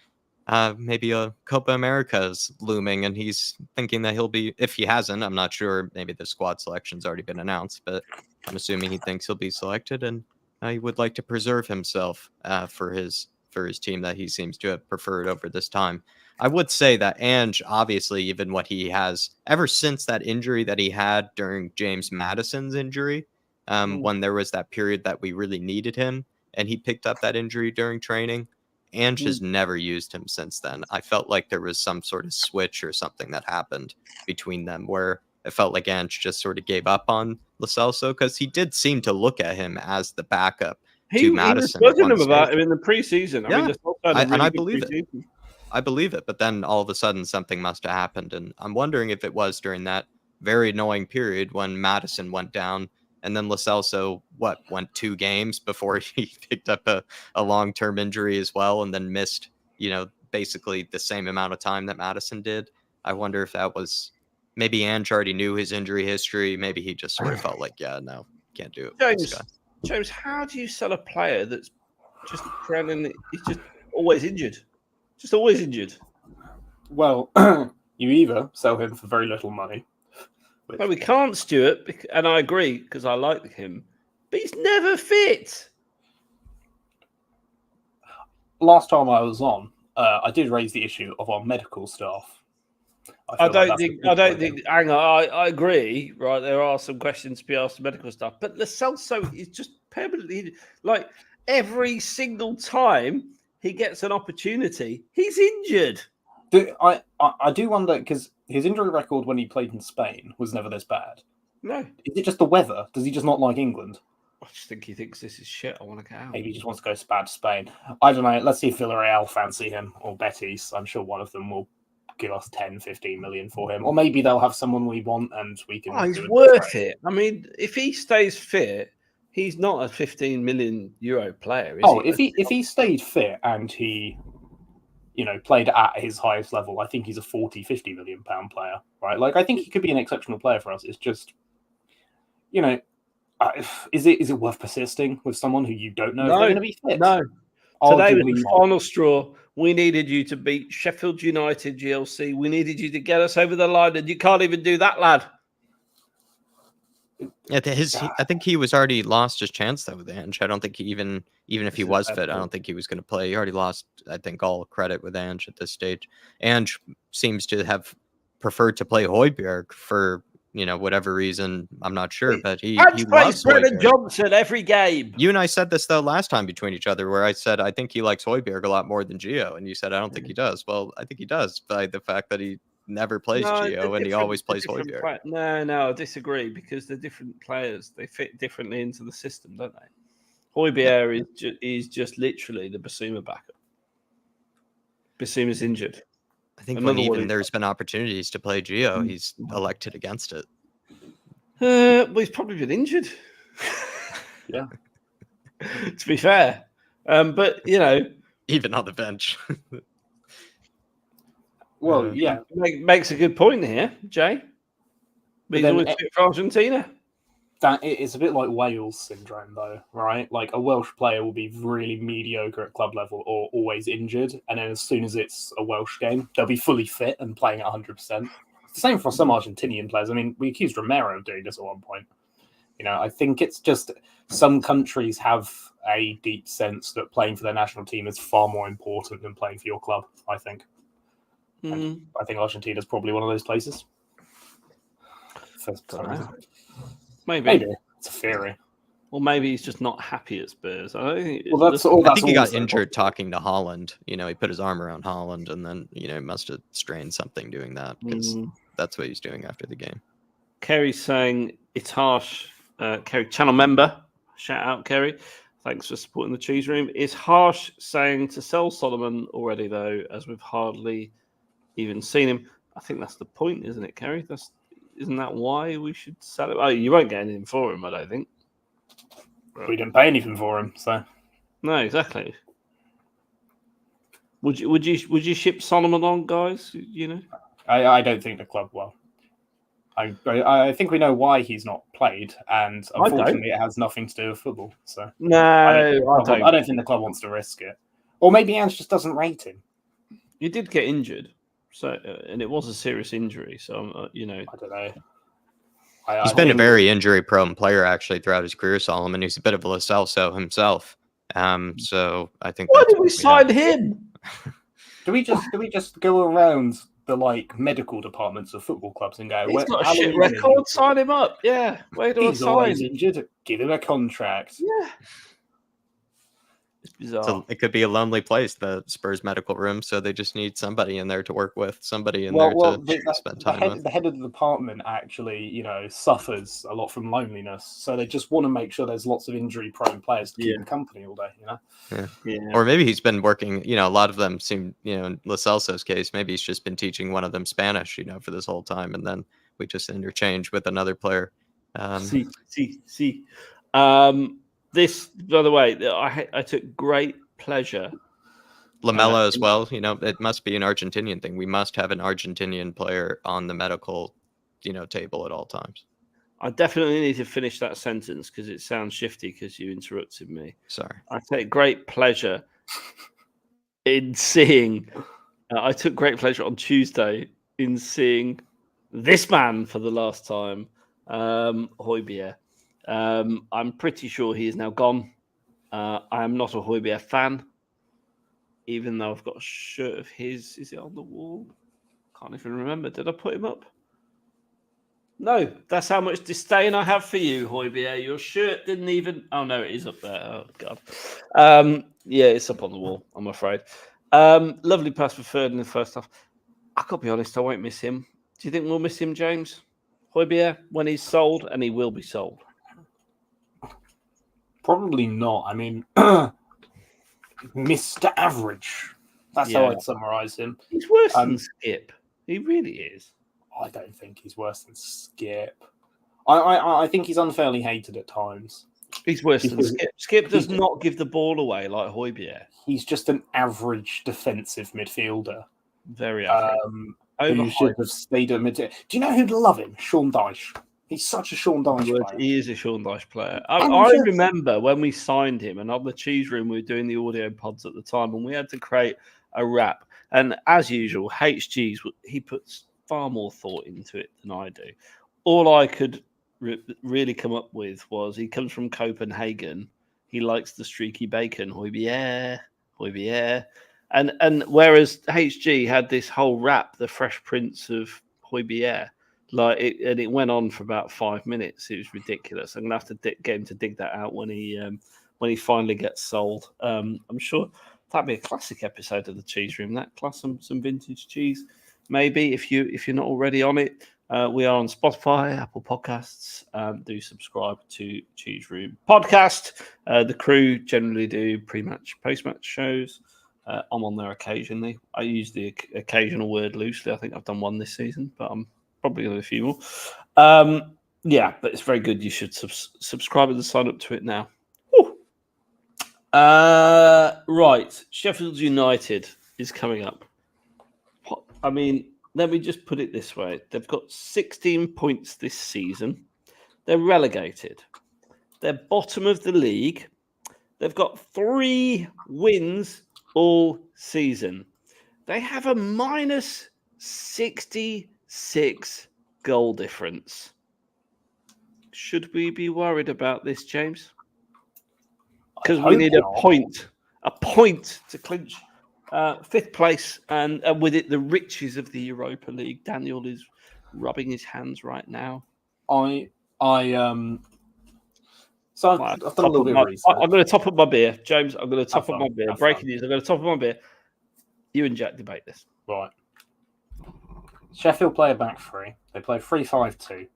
maybe a Copa America is looming, and he's thinking that he'll be, if he hasn't, I'm not sure, maybe the squad selection's already been announced, but I'm assuming he thinks he'll be selected, and he would like to preserve himself for his team that he seems to have preferred over this time. I would say that Ange, obviously, even what he has, ever since that injury that he had during James Maddison's injury, when there was that period that we really needed him, and he picked up that injury during training, Ange has never used him since then. I felt like there was some sort of switch or something that happened between them where it felt like Ange just sort of gave up on Lo Celso, because he did seem to look at him as the backup to Maddison.
He was talking about him in the preseason.
Yeah,
I
believe it. I believe it, but then all of a sudden something must have happened, and I'm wondering if it was during that very annoying period when Maddison went down, and then Lo Celso, went 2 games before he picked up a long-term injury as well, and then missed, basically the same amount of time that Maddison did. I wonder if that was, maybe Ange already knew his injury history. Maybe he just sort of felt like, yeah, no, can't do it.
James, how do you sell a player that's just he's just always injured? Just always injured.
Well, you either sell him for very little money.
No, we can't, Stuart, and I agree because I like him, but he's never fit.
Last time I was on, I did raise the issue of our medical staff.
I don't think. Hang on, I agree. Right, there are some questions to be asked to medical staff, but Lo Celso is just permanently, like, every single time he gets an opportunity, he's injured.
I do wonder, because his injury record when he played in Spain was never this bad.
No.
Is it just the weather? Does he just not like England?
I just think he thinks this is shit. I want to get out.
Maybe he just wants to go bad to Spain. I don't know. Let's see if Villarreal fancy him, or Betis. I'm sure one of them will give us 10, 15 million for him. Or maybe they'll have someone we want and we can...
he's worth it. I mean, if he stays fit, he's not a 15 million euro player, is he?
If he stayed fit and he, played at his highest level, I think he's a 40, 50 million pound player, right? Like, I think he could be an exceptional player for us. It's just, is it worth persisting with someone who you don't know if they're going to be fit?
No. Today was the final straw. We needed you to beat Sheffield United GLC. We needed you to get us over the line, and you can't even do that, lad.
I think he was already lost his chance though with Ange. I don't think he even if he was fit, I don't think he was going to play. He already lost, I think, all credit with Ange at this stage. Ange seems to have preferred to play Højbjerg for whatever reason, I'm not sure, but he
Hans plays
loves
Brennan
Højbjerg.
Johnson every game.
You and I said this though last time between each other, where I said I think he likes Højbjerg a lot more than Gio, and you said I don't think he does. Well, I think he does by the fact that he never plays Gio and he always plays Højbjerg.
No, I disagree because they're different players. They fit differently into the system, don't they? Højbjerg is just literally the Basuma backup. Basuma's injured.
I think when even there's been opportunities to play Gio, he's elected against it.
Well, he's probably been injured.
Yeah.
To be fair. But,
even on the bench.
Well, yeah.
Makes a good point here, Jay. But he's always fit for Argentina.
That it's a bit like Wales syndrome, though, right? Like a Welsh player will be really mediocre at club level or always injured, and then as soon as it's a Welsh game, they'll be fully fit and playing at 100%. It's the same for some Argentinian players. I mean, we accused Romero of doing this at one point. I think it's just some countries have a deep sense that playing for their national team is far more important than playing for your club, I think. And I think Argentina is probably one of those places. Maybe. It's a theory.
Or maybe he's just not happy at Spurs. I don't think.
I think he got injured talking to Haaland. He put his arm around Haaland, and then must have strained something doing that because that's what he's doing after the game.
Kerry's saying it's harsh. Kerry, channel member, shout out Kerry. Thanks for supporting the Cheese Room. It's harsh saying to sell Solomon already, though, as we've hardly even seen him. I think that's the point, isn't it, Kerry? Isn't that why we should sell him? Oh, you won't get anything for him, I don't think.
We didn't pay anything for him, so
no, exactly. Would you ship Solomon on, guys?
I don't think the club will. I think we know why he's not played, and unfortunately, it has nothing to do with football. So
no,
I don't think the club wants to risk it, or maybe Ange just doesn't rate him.
He did get injured, so and it was a serious injury. So
I don't know.
He's been a very injury-prone player actually throughout his career, Solomon. He's a bit of a Lo Celso himself. So I think.
Why did we sign him?
Do we just go around the medical departments of football clubs and go?
He's got a shit record. Sign him up. Yeah, where do I sign?
He's always injured. Give him a contract.
Yeah. It's bizarre.
So it could be a lonely place, the Spurs medical room. So they just need somebody in there to work with, somebody in there to spend time with.
The head of the department actually, suffers a lot from loneliness. So they just want to make sure there's lots of injury-prone players to keep him company all day.
Yeah. Or maybe he's been working. A lot of them seem, in Lo Celso's case, maybe he's just been teaching one of them Spanish, for this whole time, and then we just interchange with another player.
See. This, by the way, I took great pleasure.
Lamela as well. It must be an Argentinian thing. We must have an Argentinian player on the medical, table at all times.
I definitely need to finish that sentence because it sounds shifty because you interrupted me.
Sorry.
I take great pleasure in seeing. I took great pleasure on Tuesday in seeing this man for the last time, Højbjerg. I'm pretty sure he is now gone. I am not a Højbjerg fan, even though I've got a shirt of his. Is it on the wall? Can't even remember. Did I put him up? No, that's how much disdain I have for you, Højbjerg. Your shirt didn't even... Oh, no, it is up there. Oh, God. Yeah, it's up on the wall, I'm afraid. Lovely pass for third in the first half. I got to be honest, I won't miss him. Do you think we'll miss him, James? Højbjerg, when he's sold, and he will be sold.
Probably not. I mean, Mr. Average. That's how I'd summarise him.
He's worse than Skip. He really is.
I don't think he's worse than Skip. I think he's unfairly hated at times.
He's worse than Skip. Skip does not give the ball away like Højbjerg.
He's just an average defensive midfielder.
Very average.
Who should have stayed at midfield. Do you know who'd love him? Sean Dyche. He's such a Sean Dyche player.
He is a Sean Dyche player. I remember when we signed him, and on the Cheese Room, we were doing the audio pods at the time, and we had to create a rap. And as usual, HG's, he puts far more thought into it than I do. All I could really come up with was he comes from Copenhagen. He likes the streaky bacon. Højbjerg. And whereas HG had this whole rap, the Fresh Prince of Højbjerg, And it went on for about 5 minutes. It was ridiculous. I'm gonna have to get him to dig that out when he finally gets sold. I'm sure that'd be a classic episode of the Cheese Room. That plus some vintage cheese, maybe if you're not already on it. We are on Spotify, Apple Podcasts. Do subscribe to Cheese Room Podcast. The crew generally do pre-match, post-match shows. I'm on there occasionally. I use the occasional word loosely. I think I've done one this season, but I'm probably going to do a few more. Yeah, but it's very good. You should subscribe and sign up to it now. Right. Sheffield United is coming up. I mean, let me just put it this way. They've got 16 points this season. They're relegated. They're bottom of the league. They've got 3 wins all season. They have a minus 66 goal difference. Should we be worried about this, James? Because we need a point to clinch 5th place, and with it the riches of the Europa League. Daniel is rubbing his hands right now.
So I've done a little bit of research.
I'm going to top up my beer, James. I'm going to top up my beer. Breaking news. I'm going to top up my beer. You and Jack debate this.
Right. Sheffield play a back 3. They play 3-5-2.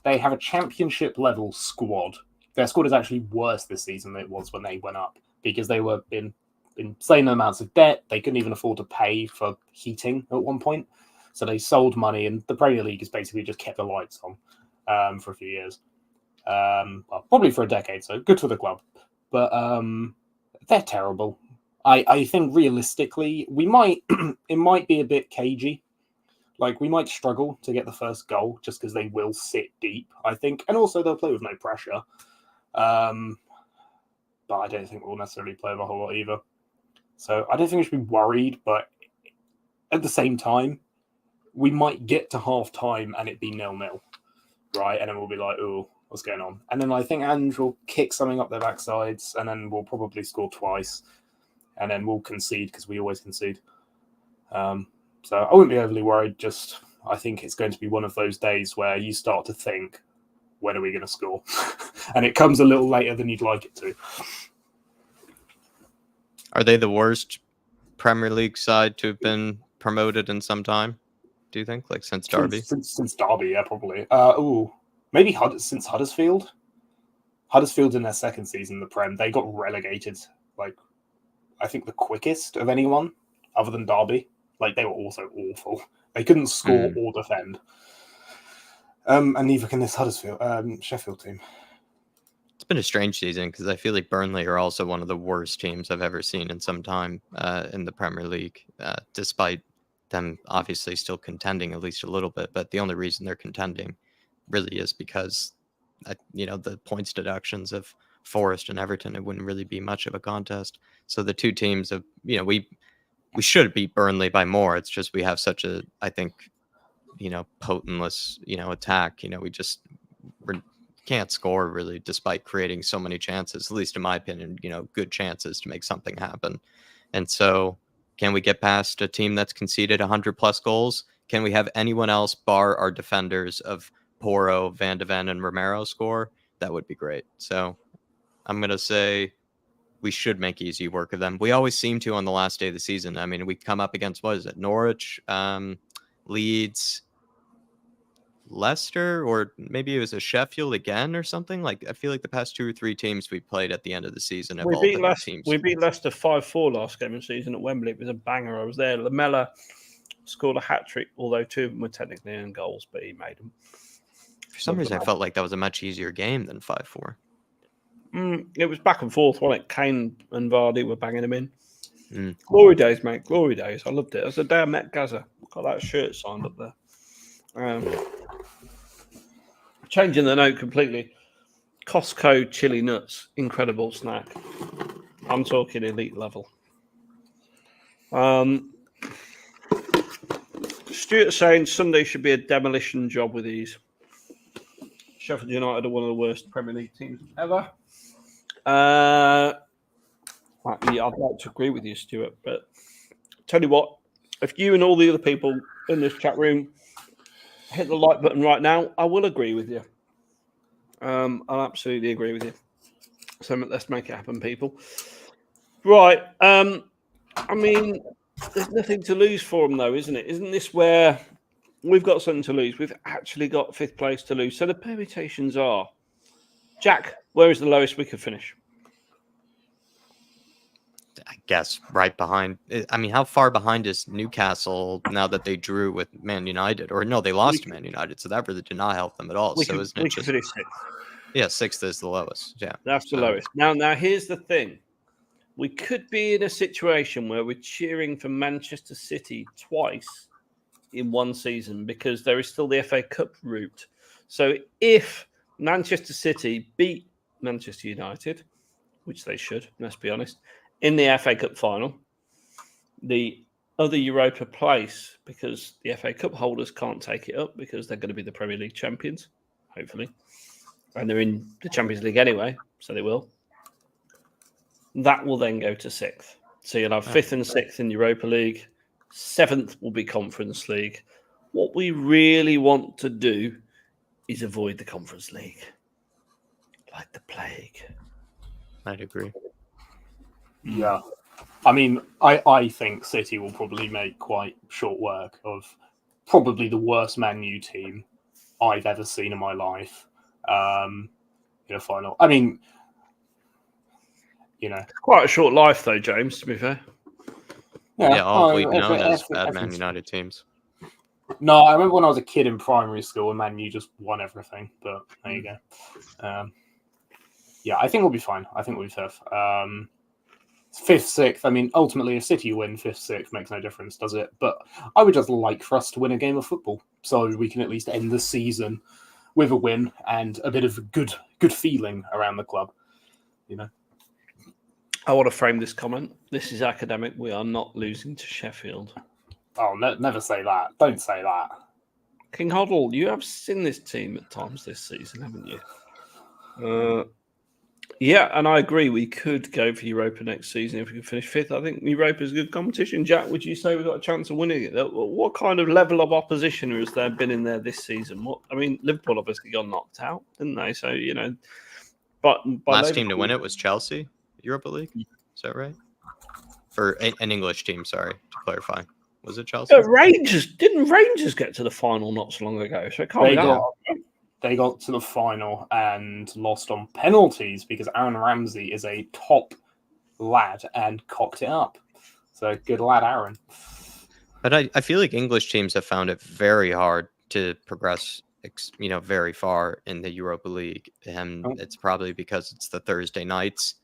They have a championship level squad. Their squad is actually worse this season than it was when they went up because they were in insane amounts of debt. They couldn't even afford to pay for heating at one point. So they sold money, and the Premier League has basically just kept the lights on for a few years. Well, probably for a decade, so good for the club. But they're terrible. I think realistically, it might be a bit cagey. Like, we might struggle to get the first goal just because they will sit deep, I think. And also, they'll play with no pressure. But I don't think we'll necessarily play with a whole lot either. So I don't think we should be worried, but at the same time, we might get to half-time and it be 0-0, right? And then we'll be like, oh, what's going on? And then I think Ange will kick something up their backsides, and then we'll probably score twice. And then we'll concede, because we always concede. So I wouldn't be overly worried. Just, I think it's going to be one of those days where you start to think, when are we going to score? And it comes a little later than you'd like it to.
Are they the worst Premier League side to have been promoted in some time? Do you think, like since Derby?
Since Derby, yeah, probably. Maybe since Huddersfield. Huddersfield in their second season in the Prem, they got relegated. Like, I think the quickest of anyone, other than Derby. Like, they were also awful. They couldn't score or defend. And neither can this Sheffield team.
It's been a strange season because I feel like Burnley are also one of the worst teams I've ever seen in some time in the Premier League, despite them obviously still contending at least a little bit. But the only reason they're contending really is because, the points deductions of Forest and Everton, it wouldn't really be much of a contest. So the two teams have, we should beat Burnley by more. It's just we have such a, I think, potentless, attack. We can't score really, despite creating so many chances, at least in my opinion, good chances to make something happen. And so can we get past a team that's conceded 100 plus goals? Can we have anyone else bar our defenders of Porro, Van de Ven, and Romero score? That would be great. So I'm going to say we should make easy work of them. We always seem to on the last day of the season. I mean, we come up against, what is it, Norwich, Leeds, Leicester, or maybe it was a Sheffield again or something. Like, I feel like the past 2 or 3 teams we played at the end of the season have all been teams.
We beat Leicester 5-4 last game of the season at Wembley. It was a banger. I was there. Lamella scored a hat-trick, although 2 of them were technically in goals, but he made them.
For some reason, I felt like that was a much easier game than 5-4.
It was back and forth, wasn't it? Kane and Vardy were banging them in. Glory days, mate. Glory days. I loved it. It was the day I met Gaza. Got that shirt signed up there. Changing the note completely. Costco chili nuts. Incredible snack. I'm talking elite level. Stuart saying Sunday should be a demolition job with these. Sheffield United are one of the worst Premier League teams ever. Yeah, I'd like to agree with you, Stuart, but tell you what, if you and all the other people in this chat room hit the like button right now, I will agree with you. I'll absolutely agree with you. So let's make it happen, people. Right. I mean, there's nothing to lose for them, though, isn't it? Isn't this where we've got something to lose? We've actually got 5th place to lose. So the permutations are, Jack, where is the lowest we could finish?
I guess right behind. I mean, how far behind is Newcastle now that they drew with Man United? Or no, they lost to Man United, so that really did not help them at all. So isn't it just
finish 6th?
Yeah, 6th is the lowest. Yeah,
that's the lowest. Now here's the thing: we could be in a situation where we're cheering for Manchester City twice in one season because there is still the FA Cup route. So if Manchester City beat Manchester United, which they should, let's be honest, in the FA Cup final, the other Europa place, because the FA Cup holders can't take it up because they're going to be the Premier League champions, hopefully. And they're in the Champions League anyway, so they will. That will then go to 6th. So you'll have 5th and 6th in Europa League. 7th will be Conference League. What we really want to do is avoid the Conference League. Like the plague.
I'd agree.
Yeah. I mean, I think City will probably make quite short work of probably the worst Man U team I've ever seen in my life in a final. I mean,
it's quite a short life, though, James, to be fair.
Yeah, all we've known as bad Man United teams.
No, I remember when I was a kid in primary school and Man U just won everything, but there you go. Yeah, I think we'll be fine. I think we'll be 5th. 5th, 6th. I mean, ultimately, if City win 5th, 6th makes no difference, does it? But I would just like for us to win a game of football so we can at least end the season with a win and a bit of good feeling around the club.
I want to frame this comment. This is academic. We are not losing to Sheffield.
Oh, never say that. Don't say that.
King Hoddle, you have seen this team at times this season, haven't you? Yeah, and I agree. We could go for Europa next season if we can finish 5th. I think Europa is a good competition. Jack, would you say we've got a chance of winning it? What kind of level of opposition has there been in there this season? Liverpool obviously got knocked out, didn't they? So, but
last team to win it was Chelsea, Europa League. Is that right? For an English team, sorry, to clarify. Was it Chelsea?
Rangers. Didn't Rangers get to the final not so long ago? So it can't be that.
They got to the final and lost on penalties because Aaron Ramsey is a top lad and cocked it up. So good lad, Aaron.
But I feel like English teams have found it very hard to progress, very far in the Europa League. And it's probably because it's the Thursday nights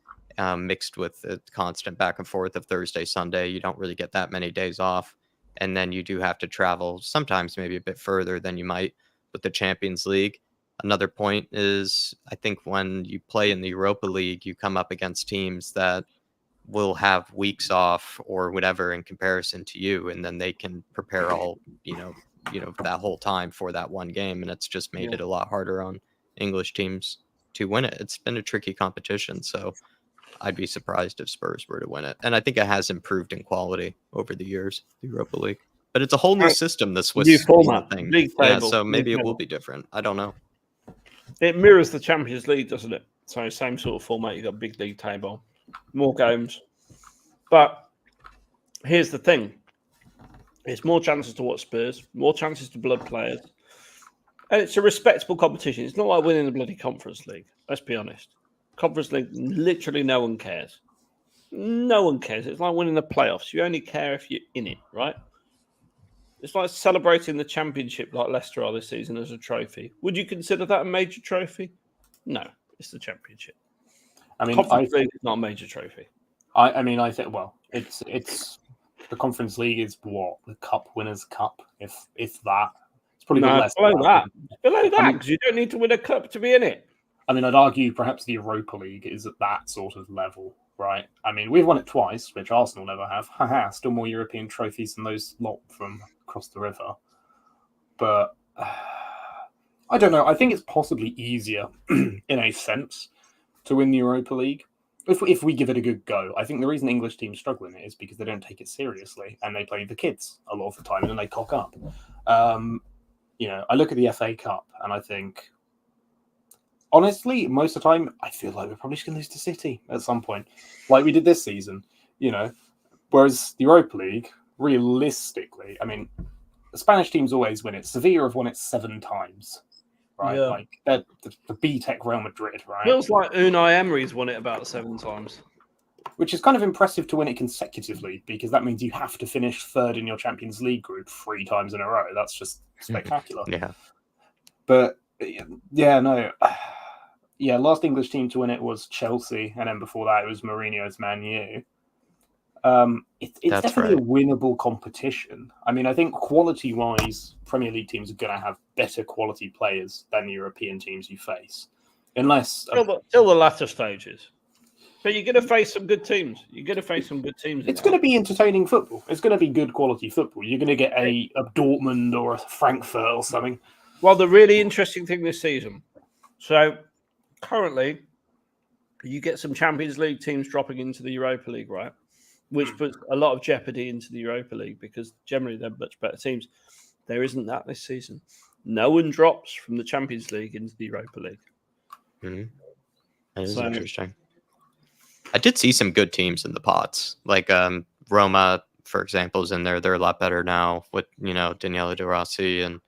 mixed with the constant back and forth of Thursday, Sunday. You don't really get that many days off. And then you do have to travel sometimes maybe a bit further than you might with the Champions League. Another point is, I think when you play in the Europa League, you come up against teams that will have weeks off or whatever in comparison to you, and then they can prepare all, that whole time for that one game, and it's just made it a lot harder on English teams to win it. It's been a tricky competition, so I'd be surprised if Spurs were to win it. And I think it has improved in quality over the years, the Europa League. But it's a whole new system, the Swiss
new format
thing.
Yeah,
so maybe it will be different. I don't know.
It mirrors the Champions League, doesn't it? So same sort of format. You've got a big league table, more games. But here's the thing. It's more chances to watch Spurs, more chances to blood players. And it's a respectable competition. It's not like winning the bloody Conference League. Let's be honest. Conference League, literally no one cares. No one cares. It's like winning the playoffs. You only care if you're in it, right? It's like celebrating the championship like Leicester are this season as a trophy. Would you consider that a major trophy? No, it's the championship. I mean, Conference League is not a major trophy.
I think it's the Conference League is what the Cup Winners' Cup, if that. It's probably less
below that. Below that, because you don't need to win a cup to be in it.
I mean, I'd argue perhaps the Europa League is at that sort of level, right? I mean, we've won it twice, which Arsenal never have. Haha, still more European trophies than those lot from across the river. But I don't know. I think it's possibly easier in a sense to win the Europa League if we give it a good go. I think the reason English teams struggle in it is because they don't take it seriously and they play the kids a lot of the time and then they cock up. I look at the FA Cup and I think, honestly, most of the time, I feel like we're probably just going to lose to City at some point, like we did this season. Whereas the Europa League, realistically, I mean, the Spanish teams always win it. Sevilla have won it 7 times, right?
Yeah.
Like they're the B-Tech Real Madrid, right?
Feels like Unai Emery's won it about 7 times.
Which is kind of impressive to win it consecutively, because that means you have to finish 3rd in your Champions League group 3 times in a row. That's just spectacular.
Yeah.
But last English team to win it was Chelsea, and then before that it was Mourinho's Man U. It's definitely a winnable competition. I mean, I think quality-wise, Premier League teams are going to have better quality players than the European teams you face. Unless...
Till the latter stages. But you're going to face some good teams. It's
going to be entertaining football. It's going to be good quality football. You're going to get a Dortmund or a Frankfurt or something.
Well, the really interesting thing this season. So, currently, you get some Champions League teams dropping into the Europa League, right? Which puts a lot of jeopardy into the Europa League because generally they're much better teams. There isn't that this season. No one drops from the Champions League into the Europa League.
Mm-hmm. That is interesting. I did see some good teams in the pots. Like Roma, for example, is in there. They're a lot better now with, Daniele De Rossi. And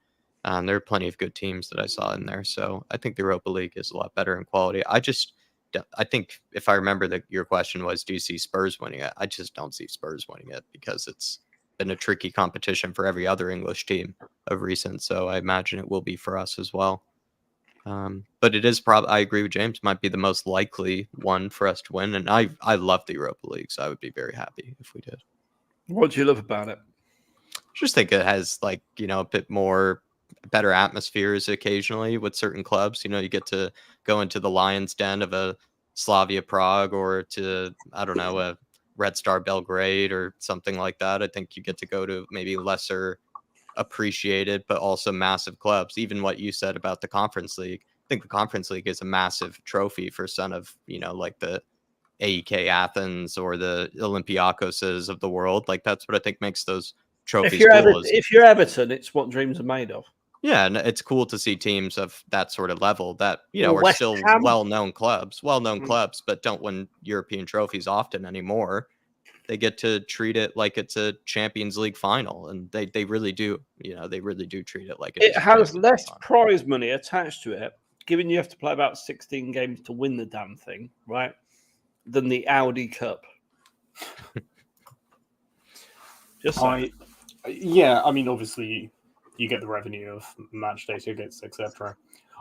there are plenty of good teams that I saw in there. So I think the Europa League is a lot better in quality. I think if I remember your question was, do you see Spurs winning it? I just don't see Spurs winning it because it's been a tricky competition for every other English team of recent. So I imagine it will be for us as well. But it is probably, I agree with James, might be the most likely one for us to win. And I love the Europa League, so I would be very happy if we did.
What do you love about it?
Just think it has a bit more better atmospheres occasionally with certain clubs. You get to go into the Lion's Den of a Slavia Prague or to, I don't know, a Red Star Belgrade or something like that. I think you get to go to maybe lesser appreciated, but also massive clubs. Even what you said about the Conference League. I think the Conference League is a massive trophy for some of, like the AEK Athens or the Olympiakoses of the world. Like that's what I think makes those trophies cool.
If you're Everton, it's what dreams are made of.
Yeah, and it's cool to see teams of that sort of level that, are still well-known clubs, but don't win European trophies often anymore. They get to treat it like it's a Champions League final, and they really do. They really do treat it like
it has less prize money attached to it, given you have to play about 16 games to win the damn thing, right? Than the Audi Cup. Just saying.
I mean, obviously, you get the revenue of match day tickets, etc.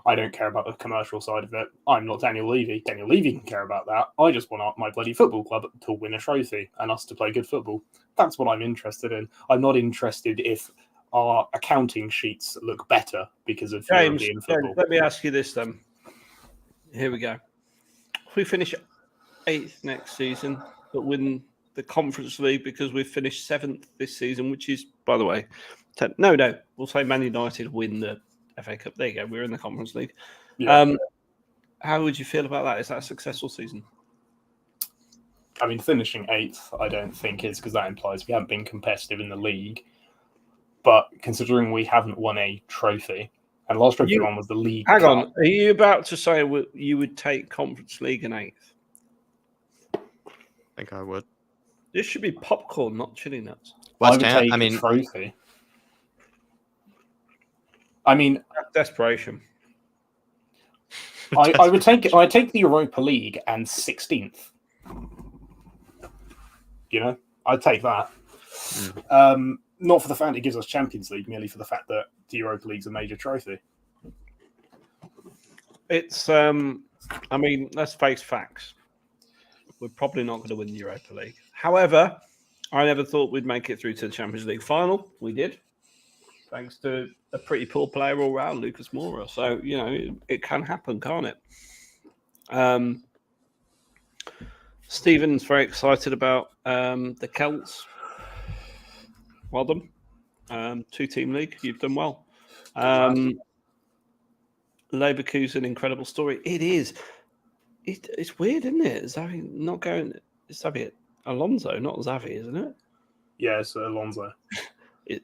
I don't care about the commercial side of it. I'm not Daniel Levy. Daniel Levy can care about that. I just want my bloody football club to win a trophy and us to play good football. That's what I'm interested in. I'm not interested if our accounting sheets look better because of European football.
Let me ask you this then. Here we go. If we finish 8th next season, but win the Conference League because we've finished 7th this season, which is, by the way, we'll say Man United win the FA Cup. There you go. We're in the Conference League. Yeah. How would you feel about that? Is that a successful season?
I mean, finishing 8th, I don't think is, because that implies we haven't been competitive in the league. But considering we haven't won a trophy, and the last trophy we won was the League Cup.
On. Are you about to say you would take Conference League in 8th?
I think I would.
This should be popcorn, not chili nuts.
West Ham, I mean,
trophy. I mean,
desperation.
I would take it. I take the Europa League and 16th. I'd take that. Not for the fact it gives us Champions League, merely for the fact that the Europa League's a major trophy.
It's. I mean, let's face facts. We're probably not going to win the Europa League. However, I never thought we'd make it through to the Champions League final. We did, thanks to a pretty poor player all round, Lucas Moura. So, it can happen, can't it? Stephen's very excited about the Celts. Well done. 2-team league. You've done well. Leverkusen, incredible story. It is. It's weird, isn't it? Xavi not going. It's Xavi Alonso, not Xavi, isn't it?
Yeah, it's Alonso.
Not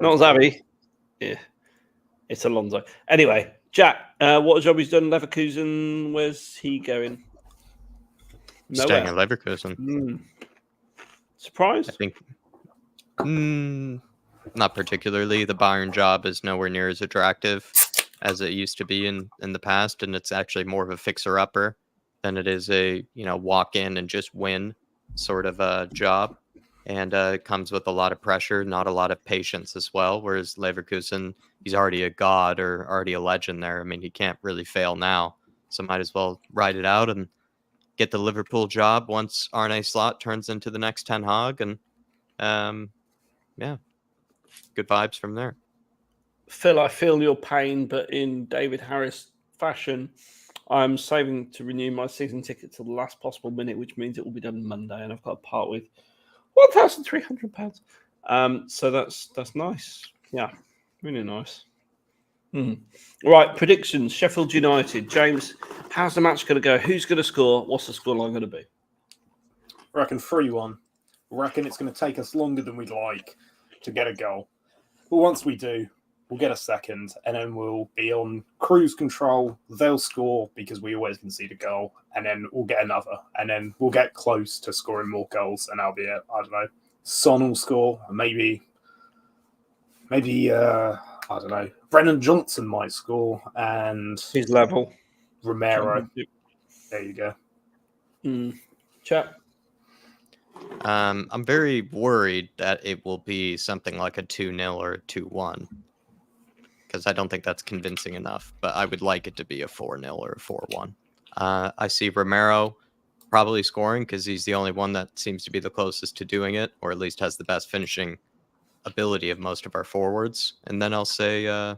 Xavi. Yeah. It's Alonso. Anyway, Jack, what job he's done in Leverkusen? Where's he going?
Staying
Nowhere.
at Leverkusen.
Surprised?
I think not particularly. The Bayern job is nowhere near as attractive as it used to be in the past, and it's actually more of a fixer-upper than it is a walk in and just win sort of a job. And it comes with a lot of pressure, not a lot of patience as well. Whereas Leverkusen, he's already a god or already a legend there. I mean, he can't really fail now, so might as well ride it out and get the Liverpool job once Arne Slot turns into the next Ten Hag, and good vibes from there.
Phil, I feel your pain, but in David Harris fashion, I'm saving to renew my season ticket till the last possible minute, which means it will be done Monday, and I've got to part with £1,300. So that's nice. Yeah, really nice. Right, predictions. Sheffield United. James, how's the match going to go? Who's going to score? What's the scoreline going to be?
I reckon 3-1. I reckon it's going to take us longer than we'd like to get a goal. But once we do, we'll get a second, and then we'll be on cruise control. They'll score because we always concede a goal, and then we'll get another, and then we'll get close to scoring more goals, and that'll be it. I don't know. Son will score, maybe. I don't know. Brennan Johnson might score, and
His level.
Romero. There you go.
Chat.
I'm very worried that it will be something like a 2-0 or a 2-1, because I don't think that's convincing enough. But I would like it to be a 4-0 or a 4-1. I see Romero probably scoring because he's the only one that seems to be the closest to doing it, or at least has the best finishing ability of most of our forwards. And then I'll say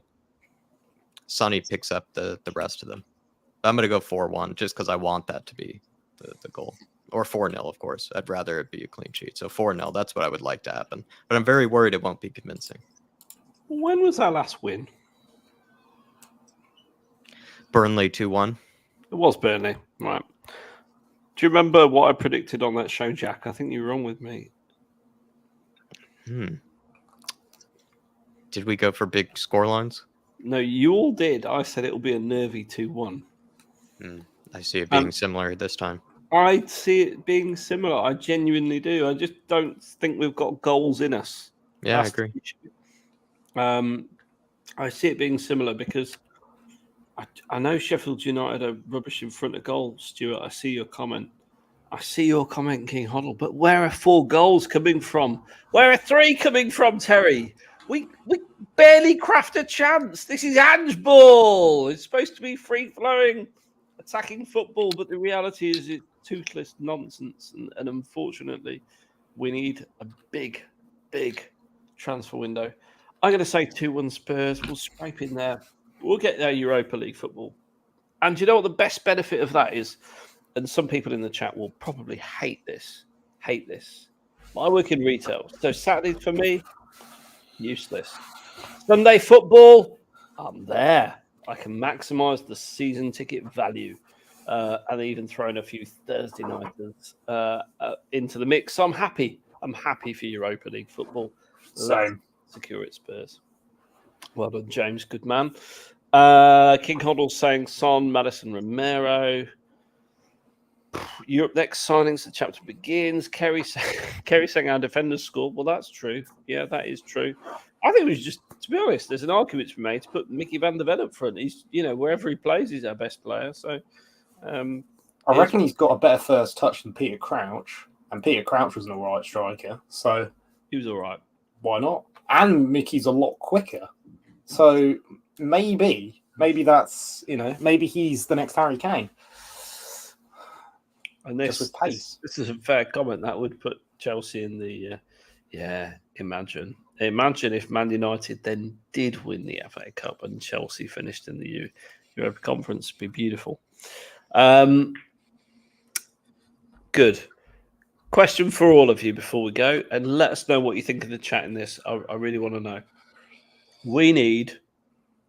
Sonny picks up the rest of them. I'm going to go 4-1 just because I want that to be the goal. Or 4-0, of course. I'd rather it be a clean sheet. So 4-0, that's what I would like to happen. But I'm very worried it won't be convincing.
When was our last win?
Burnley 2-1.
It was Burnley. Right. Do you remember what I predicted on that show, Jack? I think you were wrong with me.
Did we go for big scorelines?
No, you all did. I said it'll be a nervy 2-1.
I see it being similar this time.
I see it being similar. I genuinely do. I just don't think we've got goals in us.
Yeah, I agree.
I see it being similar because I know Sheffield United are rubbish in front of goal, Stuart. I see your comment. King Hoddle. But where are 4 goals coming from? Where are 3 coming from, Terry? We barely craft a chance. This is Ange ball. It's supposed to be free-flowing, attacking football, but the reality is it's toothless nonsense. And unfortunately, we need a big transfer window. I'm going to say 2-1 Spurs. We'll scrape in there. We'll get their Europa League football. And you know what the best benefit of that is? And some people in the chat will probably hate this. But I work in retail. So Saturdays for me, useless. Sunday football, I'm there. I can maximise the season ticket value. And even throw in a few Thursday nighters into the mix. So I'm happy. I'm happy for Europa League football.
Same.
Secure it, Spurs. Well done, James. Good man. King Hoddle saying Son, Madison, Romero. Europe next signings, the chapter begins. Kerry saying our defenders scored. Well, that's true. Yeah, that is true. I think it was just, to be honest, there's an argument to be made to put Mickey van der Ven up front. He's, wherever he plays, he's our best player. So
I reckon he's got a better first touch than Peter Crouch. And Peter Crouch was an all right striker. So
he was all right.
Why not? And Mickey's a lot quicker. So maybe that's, maybe he's the next Harry Kane.
And this is a fair comment. That would put Chelsea in the, imagine if Man United then did win the FA Cup and Chelsea finished in the Europa Conference. It'd be beautiful. Good. Question for all of you before we go, and let us know what you think of the chat in this. I really want to know. We need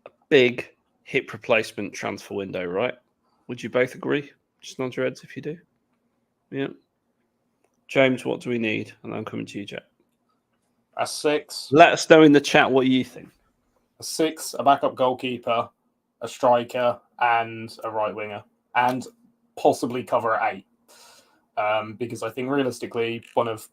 a big hip replacement transfer window, right? Would you both agree? Just nod your heads if you do. Yeah. James, what do we need? And I'm coming to you, Jack.
A 6.
Let us know in the chat what you think.
a 6, a backup goalkeeper, a striker, and a right winger, and possibly cover at 8. Because I think realistically, one of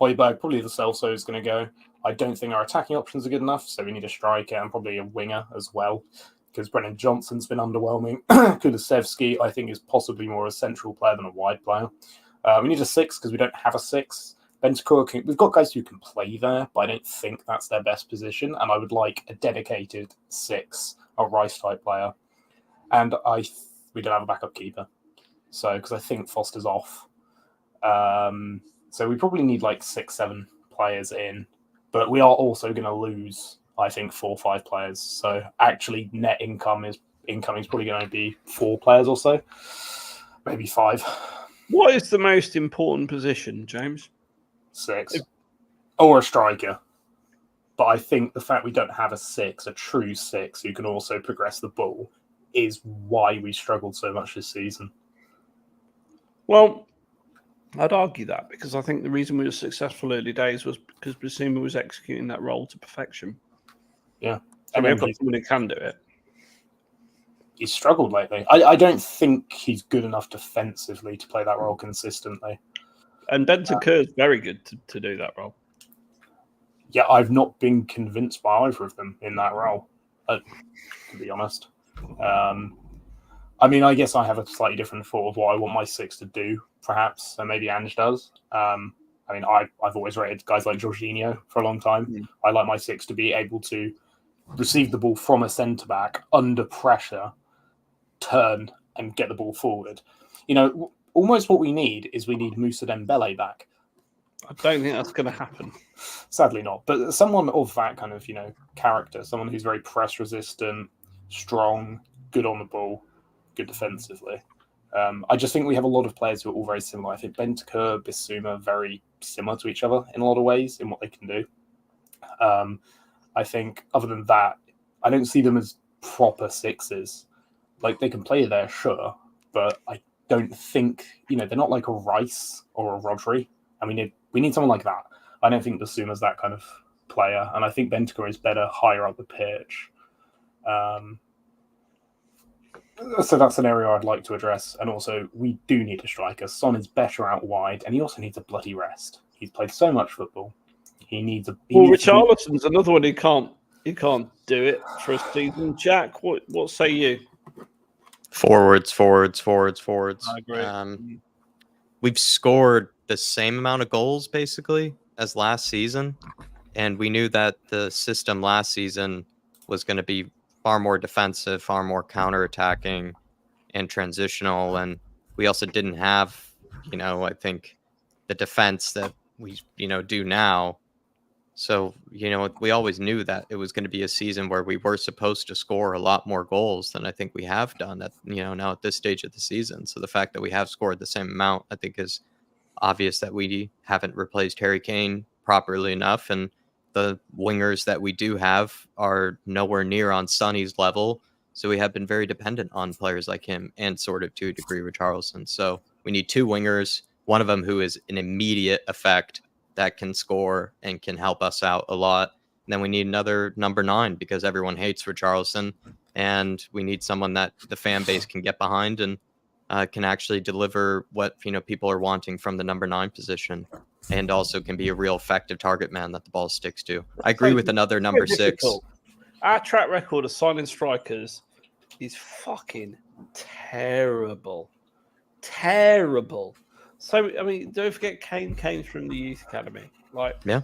Højbjerg, probably the Celso, is going to go. I don't think our attacking options are good enough, so we need a striker and probably a winger as well, because Brennan Johnson's been underwhelming. Kulusevski, I think, is possibly more a central player than a wide player. We need a 6 because we don't have a 6. Bentancur, we've got guys who can play there, but I don't think that's their best position, and I would like a dedicated 6, a Rice-type player. And we don't have a backup keeper, so because I think Foster's off. So we probably need like 6, 7 players in, but we are also going to lose, I think, 4 or 5 players. So actually, net income is probably going to be 4 players or so, maybe 5.
What is the most important position, James?
6, or a striker. But I think the fact we don't have a 6, a true 6, who can also progress the ball, is why we struggled so much this season.
Well, I'd argue that because I think the reason we were successful early days was because Basuma was executing that role to perfection.
Yeah.
So we've got someone who can do it.
He's struggled lately. I don't think he's good enough defensively to play that role consistently.
And Bentancur is very good to do that role.
Yeah, I've not been convinced by either of them in that role, to be honest. I mean, I guess I have a slightly different thought of what I want my 6 to do, perhaps, and maybe Ange does. I mean, I've always rated guys like Jorginho for a long time. Mm. I like my 6 to be able to receive the ball from a centre-back under pressure, turn, and get the ball forward. You know, almost what we need is we need Moussa Dembele back.
I don't think that's going to happen.
Sadly not. But someone of that kind of, character, someone who's very press-resistant, strong, good on the ball, good defensively. I just think we have a lot of players who are all very similar. I think Bentancur, Bissouma, very similar to each other in a lot of ways in what they can do. I think other than that, I don't see them as proper 6s. Like, they can play there, sure, but I don't think, they're not like a Rice or a Rodri. And we need someone like that. I don't think Bissouma's that kind of player. And I think Bentancur is better higher up the pitch. So that's an area I'd like to address. And also, we do need a striker. Son is better out wide, and he also needs a bloody rest. He's played so much football.
Richarlison's another one who can't do it for a season. Jack, what say you?
Forwards.
I agree.
We've scored the same amount of goals, basically, as last season. And we knew that the system last season was going to be far more defensive, far more counterattacking and transitional. And we also didn't have, I think the defense that we, do now. So, we always knew that it was going to be a season where we were supposed to score a lot more goals than I think we have done at, now at this stage of the season. So the fact that we have scored the same amount, I think is obvious that we haven't replaced Harry Kane properly enough. And the wingers that we do have are nowhere near on Sonny's level. So we have been very dependent on players like him and sort of to a degree Richarlison. So we need 2 wingers, one of them who is an immediate effect that can score and can help us out a lot. And then we need another number 9 because everyone hates Richarlison, and we need someone that the fan base can get behind and can actually deliver what people are wanting from the number 9 position, and also can be a real effective target man that the ball sticks to. I agree with another number 6.
Our track record of signing strikers is fucking terrible. Terrible. So, I mean, don't forget Kane came from the youth academy.
Yeah.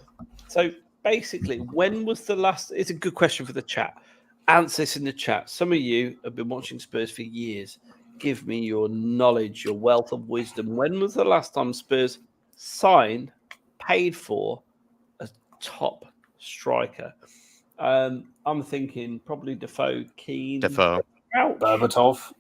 So, basically, when was the last... It's a good question for the chat. Answer this in the chat. Some of you have been watching Spurs for years. Give me your knowledge, your wealth of wisdom. When was the last time Spurs signed, paid for a top striker? I'm thinking probably Defoe, Keane.
Berbatov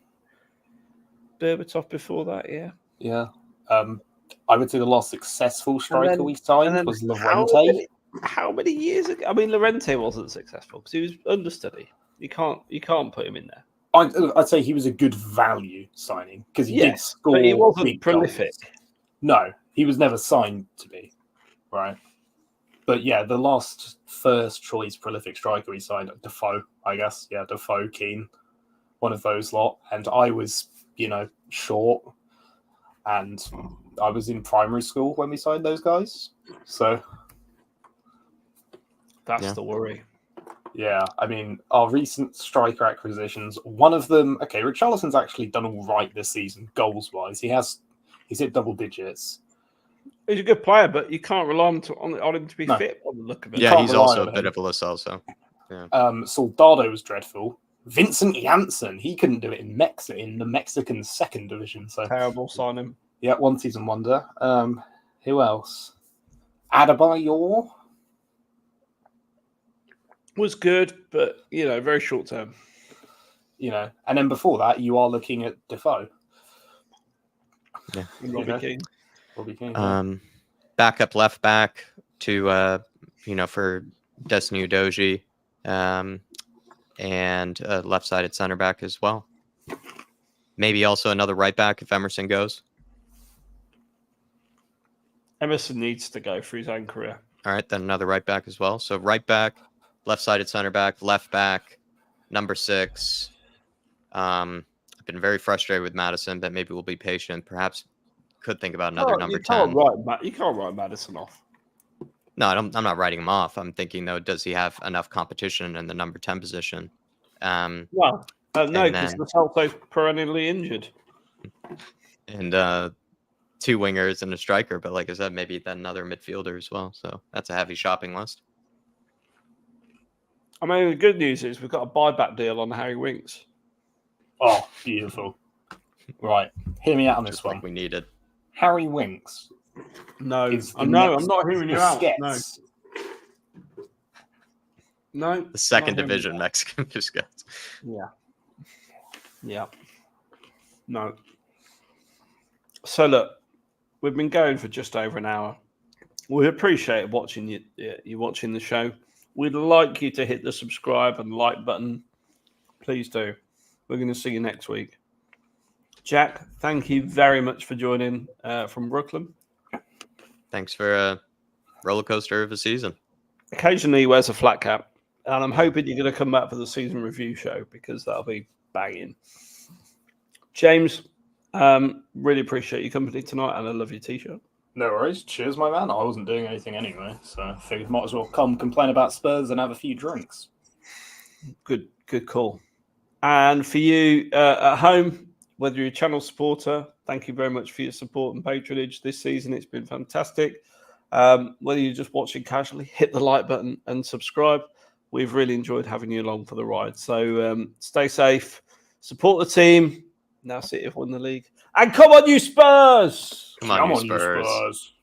before that, yeah.
Yeah. I would say the last successful striker we signed was Llorente.
How many years ago? I mean, Llorente wasn't successful because he was understudy. You can't put him in there.
I'd say he was a good value signing because he did score.
But he wasn't prolific.
Goals. No, he was never signed to be. Right. But yeah, the last first choice prolific striker we signed, Defoe, I guess. Yeah, Defoe, Keane, one of those lot. And I was, short. And I was in primary school when we signed those guys. So
that's the worry.
Yeah, I mean, our recent striker acquisitions, one of them, okay, Richarlison's actually done all right this season, goals-wise. He's hit double digits.
He's a good player, but you can't rely on him to be fit on the look of it.
Yeah, he's also a bit of a Lascelles. Yeah.
Soldado was dreadful. Vincent Janssen, he couldn't do it in the Mexican second division. So
terrible signing.
Yeah, one season wonder. Who else? Adebayor
was good, but very short term.
And then before that, you are looking at Defoe.
Yeah,
Robbie Keane.
Backup left back to for Destiny Udogie, and left-sided center back as well. Maybe also another right back if Emerson goes.
Emerson needs to go for his own career.
All right, then another right back as well. So right back, left-sided center back, left back, number 6. I've been very frustrated with Madison, but maybe we'll be patient. Perhaps could think about another number 10.
You can't write Madison off.
No, I'm not writing him off. I'm thinking, though, does he have enough competition in the number 10 position?
No, because Lascelles perennially injured.
And 2 wingers and a striker, but like I said, maybe then another midfielder as well. So that's a heavy shopping list.
I mean, the good news is we've got a buyback deal on Harry Winks.
Oh, beautiful. Right, hear me out on this one.
Like we needed.
Harry Winks.
No, I'm not hearing you out. No.
The second division Mexican Busquets.
Yeah. No. So look, we've been going for just over an hour. We appreciate watching you watching the show. We'd like you to hit the subscribe and like button. Please do. We're going to see you next week. Jack, thank you very much for joining from Brooklyn.
Thanks for a roller coaster of a season.
Occasionally he wears a flat cap, and I'm hoping you're going to come back for the season review show because that'll be banging. James, really appreciate your company tonight, and I love your t-shirt.
No worries. Cheers, my man. I wasn't doing anything anyway, so I figured might as well come complain about Spurs and have a few drinks.
Good call. And for you at home, whether you're a channel supporter, thank you very much for your support and patronage this season. It's been fantastic. Whether you're just watching casually, hit the like button and subscribe. We've really enjoyed having you along for the ride. So stay safe, support the team. Now City have won the league. And come on, you Spurs!
Come on, you Spurs.